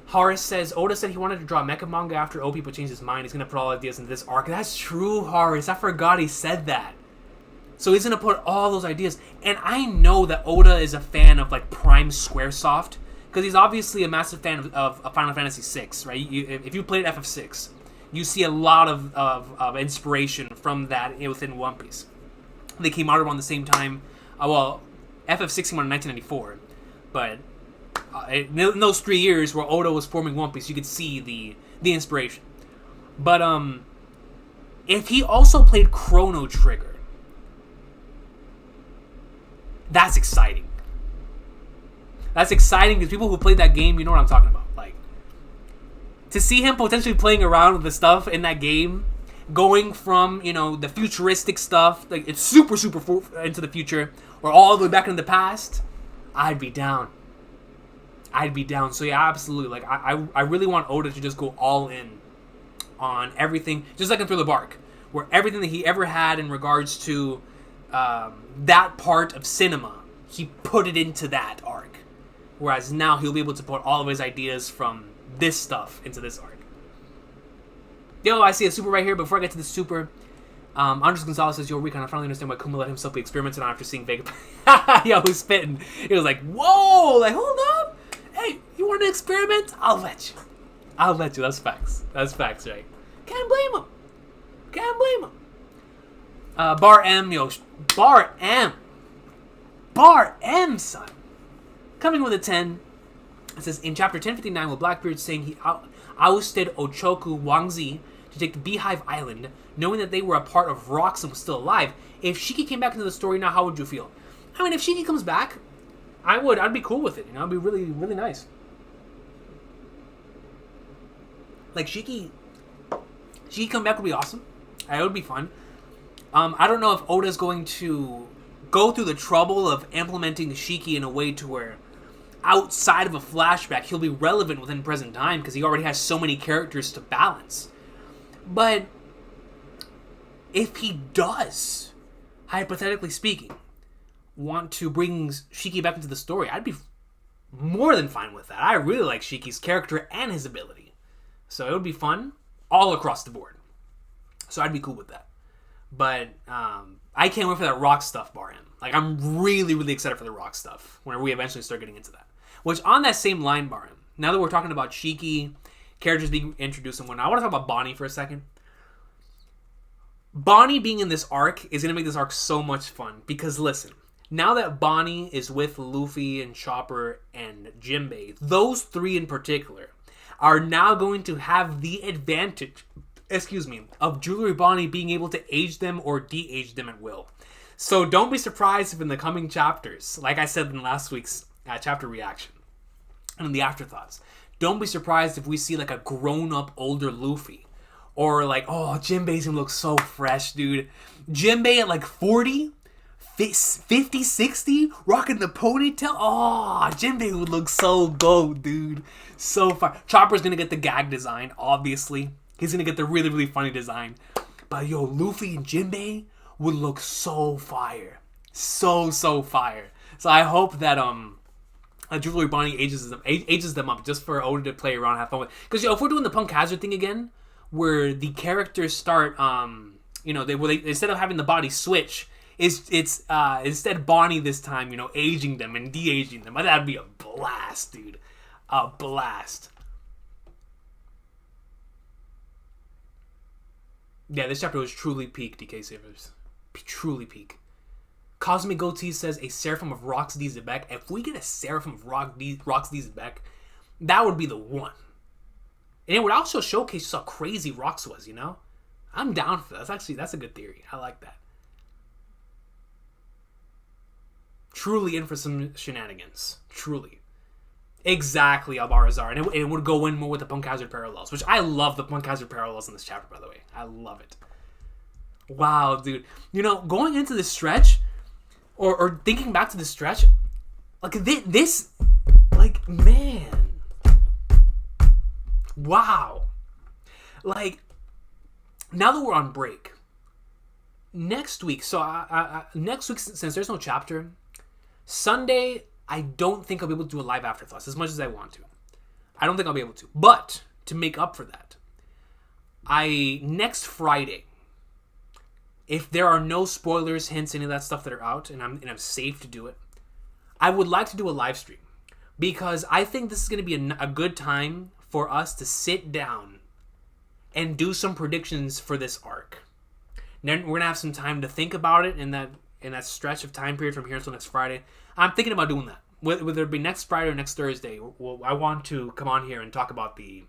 Horace says, Oda said he wanted to draw mecha manga after OP but changed his mind. He's going to put all ideas into this arc. That's true, Horace. I forgot he said that. So he's going to put all those ideas. And I know that Oda is a fan of, like, Prime Squaresoft, because he's obviously a massive fan of Final Fantasy VI, right? If you played FF6, you see a lot of inspiration from that within One Piece. They came out around the same time. FF6 came out in 1994, but... in those 3 years where Oda was forming One Piece, you could see the inspiration. But if he also played Chrono Trigger, that's exciting. That's exciting because people who played that game, you know what I'm talking about. Like, to see him potentially playing around with the stuff in that game, going from, the futuristic stuff, like it's super into the future, or all the way back into the past, I'd be down. So yeah, absolutely. Like, I really want Oda to just go all in on everything, just like in Thriller Bark, where everything that he ever had in regards to that part of cinema, he put it into that arc. Whereas now he'll be able to put all of his ideas from this stuff into this arc. Yo, I see a super right here. Before I get to the super, Andres Gonzalez says, yo, Recon, I finally understand why Kuma let himself be experimented on after seeing Vegapunk. Yo, who's spitting? He was like, whoa, like, hold up. Hey, you want to experiment? I'll let you. I'll let you. That's facts. That's facts, right? Can't blame him. Can't blame him. Bar M, yo. Bar M. Bar M, son. Coming with a 10. It says, in chapter 1059, with Blackbeard saying he ousted Ochoku Wangzi to take the Beehive Island, knowing that they were a part of Rocks and was still alive. If Shiki came back into the story now, how would you feel? I mean, if Shiki comes back, I'd be cool with it, you know? It'd be really, really nice. Like, Shiki come back would be awesome. It would be fun. I don't know if Oda's going to go through the trouble of implementing Shiki in a way to where outside of a flashback, he'll be relevant within present time because he already has so many characters to balance. But if he does, hypothetically speaking, want to bring Shiki back into the story, I'd be more than fine with that. I really like Shiki's character and his ability. So it would be fun all across the board. So I'd be cool with that. But I can't wait for that rock stuff, bar him. Like, I'm really, really excited for the rock stuff whenever we eventually start getting into that. Which, on that same line, bar him, now that we're talking about Shiki, characters being introduced and whatnot, I want to talk about Bonney for a second. Bonney being in this arc is going to make this arc so much fun. Because, listen, now that Bonney is with Luffy and Chopper and Jinbei, those three in particular are now going to have the advantage, of Jewelry Bonney being able to age them or de-age them at will. So don't be surprised if in the coming chapters, like I said in last week's chapter reaction, and in the afterthoughts, don't be surprised if we see like a grown-up older Luffy. Or like, oh, Jinbei's gonna look so fresh, dude. Jinbei at like 40, 50, 60, rocking the ponytail. Oh, Jinbei would look so gold, dude. So far. Chopper's gonna get the gag design, obviously. He's gonna get the really, really funny design. But yo, Luffy and Jinbei would look so fire. So fire. So I hope that Jewelry Bonney ages them up just for Oda to play around and have fun with. Because if we're doing the Punk Hazard thing again, where the characters start, they instead of having the body switch, it's instead Bonney this time, aging them and de-aging them. That'd be a blast, dude. A blast. Yeah, this chapter was truly peak, DK Savers. Truly peak. Cosmic Goatee says a Seraphim of Rocks D. Zebek. If we get a Seraphim of Rocks D. Zebek, that would be the one. And it would also showcase just how crazy Rocks was, I'm down for that. That's a good theory. I like that. Truly in for some shenanigans. Truly. Exactly, Albarazar. And it would go in more with the Punk Hazard parallels, which I love the Punk Hazard parallels in this chapter, by the way. I love it. Wow, dude. Going into this stretch, or thinking back to the stretch, like this, like, man. Wow. Like, now that we're on break, next week, next week, since there's no chapter, Sunday, I don't think I'll be able to do a live afterthoughts as much as I want to. I don't think I'll be able to. But, to make up for that, next Friday, if there are no spoilers, hints, any of that stuff that are out, and I'm safe to do it, I would like to do a live stream. Because I think this is going to be a good time for us to sit down and do some predictions for this arc. Then we're going to have some time to think about it in that stretch of time period from here until next Friday. I'm thinking about doing that. Whether it be next Friday or next Thursday, I want to come on here and talk about the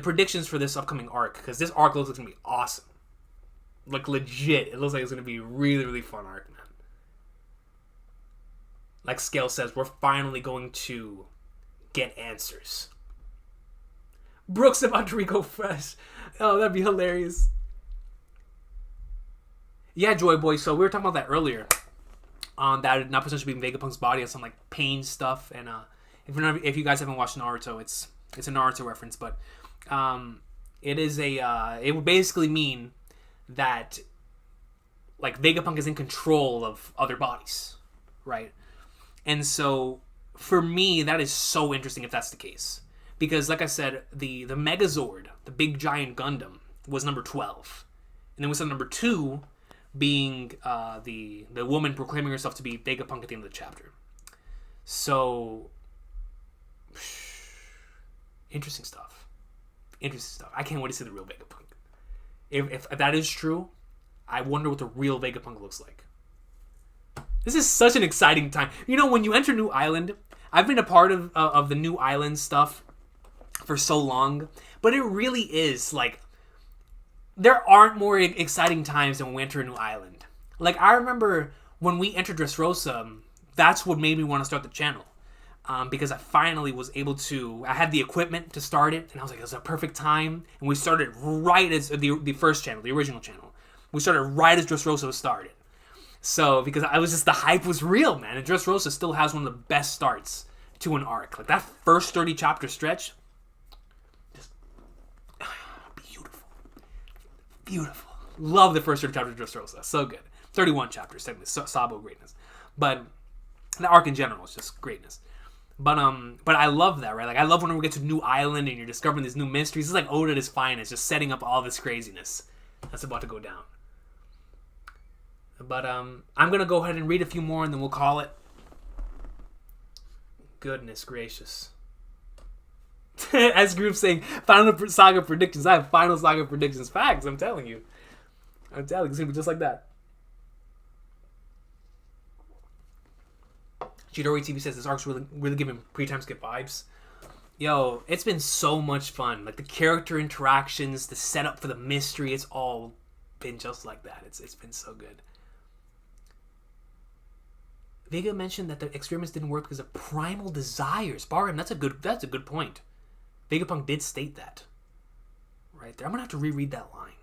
predictions for this upcoming arc. Because this arc looks like it's going to be awesome. Like, legit. It looks like it's going to be a really, really fun arc, man. Like Scale says, we're finally going to get answers. Brooks about to go fresh. Oh, that'd be hilarious. Yeah, Joy Boy. So we were talking about that earlier. That not potentially being Vegapunk's body and some like pain stuff. And if you guys haven't watched Naruto, it's a Naruto reference, but it would basically mean that like Vegapunk is in control of other bodies, right? And so for me, that is so interesting if that's the case. Because, like I said, the Megazord, the big giant Gundam, was number 12. And then we saw number 2 being the woman proclaiming herself to be Vegapunk at the end of the chapter. So, interesting stuff. I can't wait to see the real Vegapunk. If that is true, I wonder what the real Vegapunk looks like. This is such an exciting time. You know, when you enter New Island, I've been a part of the New Island stuff for so long, but it really is, like, there aren't more exciting times than when we enter a new island. Like, I remember when we entered Dressrosa, that's what made me want to start the channel. Because I finally was able to, I had the equipment to start it, and I was like, it was a perfect time. And we started right as the first channel, the original channel. We started right as Dressrosa started. So, because I was just, the hype was real, man. And Dressrosa still has one of the best starts to an arc. Like, that first 30 chapter stretch, just beautiful. Love the first 30 chapters of Dressrosa. So good. 31 chapters, technically. Sabo greatness. But the arc in general is just greatness. But I love that, right? Like, I love when we get to New Island and you're discovering these new mysteries. It's like Oda at his finest, just setting up all this craziness that's about to go down. But I'm gonna go ahead and read a few more and then we'll call it. Goodness gracious. As group saying, Final Saga predictions. I have Final Saga predictions. Facts, I'm telling you. It's gonna be just like that. Chidori TV says this arc's really giving pre-time skip vibes. Yo, it's been so much fun. Like, the character interactions, the setup for the mystery, it's all been just like that. It's been so good. Vega mentioned that the experiments didn't work because of primal desires. Barham, that's a good point. Vegapunk did state that. Right there. I'm gonna have to reread that line.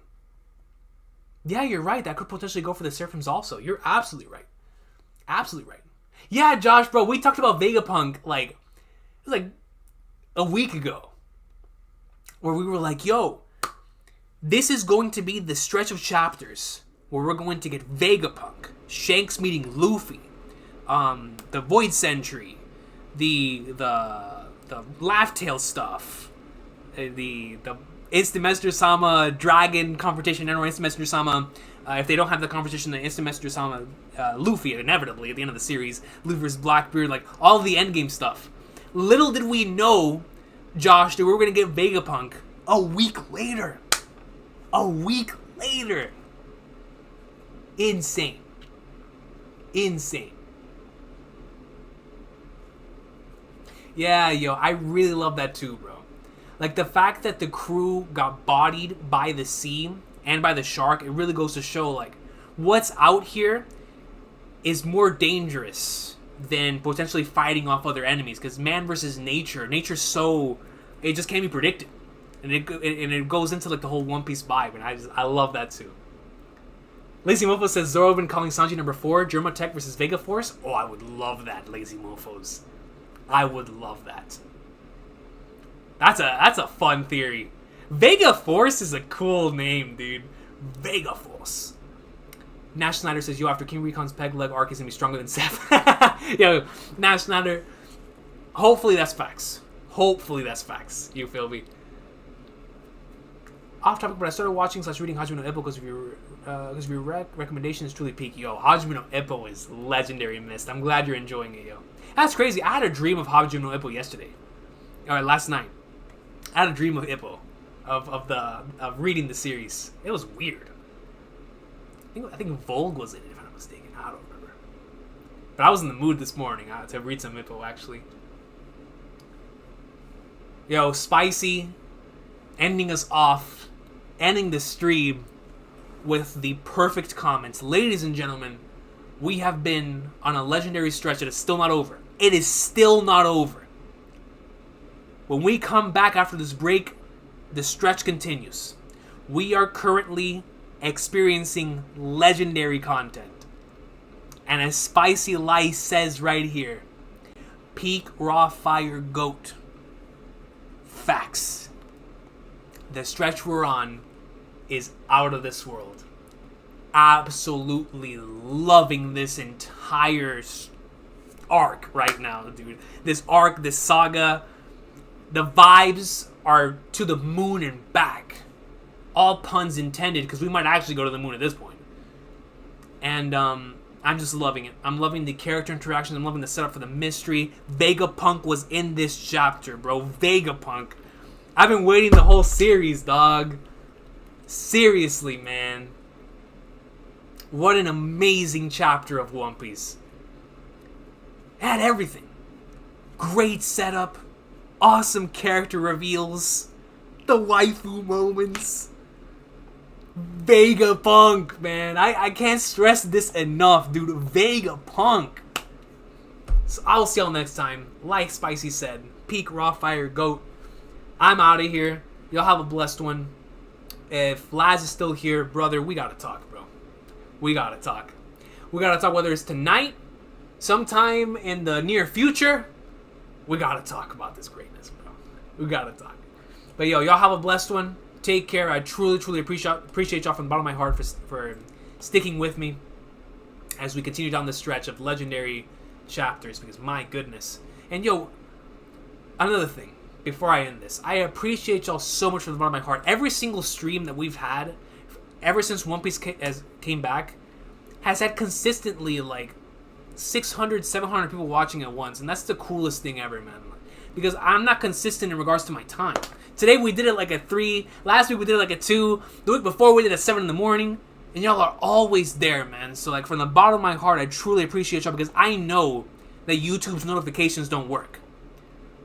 Yeah, you're right. That could potentially go for the Seraphims also. You're absolutely right. Absolutely right. Yeah, Josh, bro, we talked about Vegapunk, like, it was like a week ago. Where we were like, yo, this is going to be the stretch of chapters where we're going to get Vegapunk, Shanks meeting Luffy, the Void Sentry, the Laugh Tail stuff, the Instant Messenger Sama Dragon confrontation, or Instant Messenger Sama. If they don't have the conversation, the Instant Messenger Sama Luffy, inevitably, at the end of the series, Luffy vs. Blackbeard, like, all the endgame stuff. Little did we know, Josh, that we were going to get Vegapunk a week later. A week later. Insane. Yeah, yo, I really love that too, bro. Like, the fact that the crew got bodied by the sea and by the shark, it really goes to show, like, what's out here is more dangerous than potentially fighting off other enemies. Because man versus nature's so, it just can't be predicted. And it goes into, like, the whole One Piece vibe, and I love that too. Lazy Mofo says Zoro been calling Sanji number 4, Germatech versus Vega Force. Oh, I would love that, Lazy Mofos. I would love that. That's a fun theory. Vega Force is a cool name, dude. Vega Force. Nash Snyder says, yo, after King Recon's peg leg arc is going to be stronger than Seth. Yo, Nash Snyder, hopefully that's facts. You feel me? Off topic, but I started watching / reading Hajime no Ippo because of your recommendation is truly peak. Yo, Hajime no Ippo is legendary mist. I'm glad you're enjoying it, yo. That's crazy. I had a dream of Hajime no Ippo yesterday. Or last night. I had a dream of Ippo. Of reading the series. It was weird. I think Volg was in it, if I'm not mistaken. I don't remember. But I was in the mood this morning to read some Ippo, actually. Yo, Spicy ending us off, ending the stream with the perfect comments. Ladies and gentlemen, we have been on a legendary stretch that is still not over. It is still not over. When we come back after this break, the stretch continues. We are currently experiencing legendary content. And as Spicy Lice says right here, peak raw fire goat. Facts. The stretch we're on is out of this world. Absolutely loving this entire arc right now, dude. This arc, this saga. The vibes are to the moon and back. All puns intended, because we might actually go to the moon at this point. And I'm just loving it. I'm loving the character interactions. I'm loving the setup for the mystery. Vegapunk was in this chapter, bro. Vegapunk. I've been waiting the whole series, dog. Seriously, man. What an amazing chapter of One Piece. It had everything. Great setup. Awesome character reveals. The waifu moments. Vegapunk, man. I can't stress this enough, dude. Vegapunk. So I'll see y'all next time. Like Spicy said, peak raw fire goat. I'm out of here. Y'all have a blessed one. If Laz is still here, brother, we gotta talk, bro. We gotta talk. We gotta talk, whether it's tonight, sometime in the near future. We gotta talk about this greatness, bro. We gotta talk. But yo, y'all have a blessed one. Take care. I truly appreciate y'all from the bottom of my heart for sticking with me as we continue down this stretch of legendary chapters, because my goodness. And yo, another thing before I end this, I appreciate y'all so much from the bottom of my heart. Every single stream that we've had ever since One Piece came back has had consistently like 600, 700 people watching at once, and that's the coolest thing ever, man. Because I'm not consistent in regards to my time. Today we did it like at 3. Last week we did it like at 2. The week before we did it at 7 in the morning. And y'all are always there, man. So like from the bottom of my heart, I truly appreciate y'all, because I know that YouTube's notifications don't work.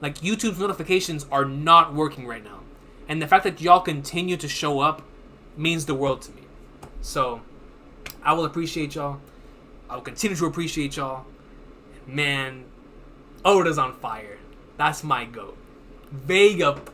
Like YouTube's notifications are not working right now. And the fact that y'all continue to show up means the world to me. So I will appreciate y'all. I will continue to appreciate y'all. Man, Oda's on fire. That's my goat. Vegapunk.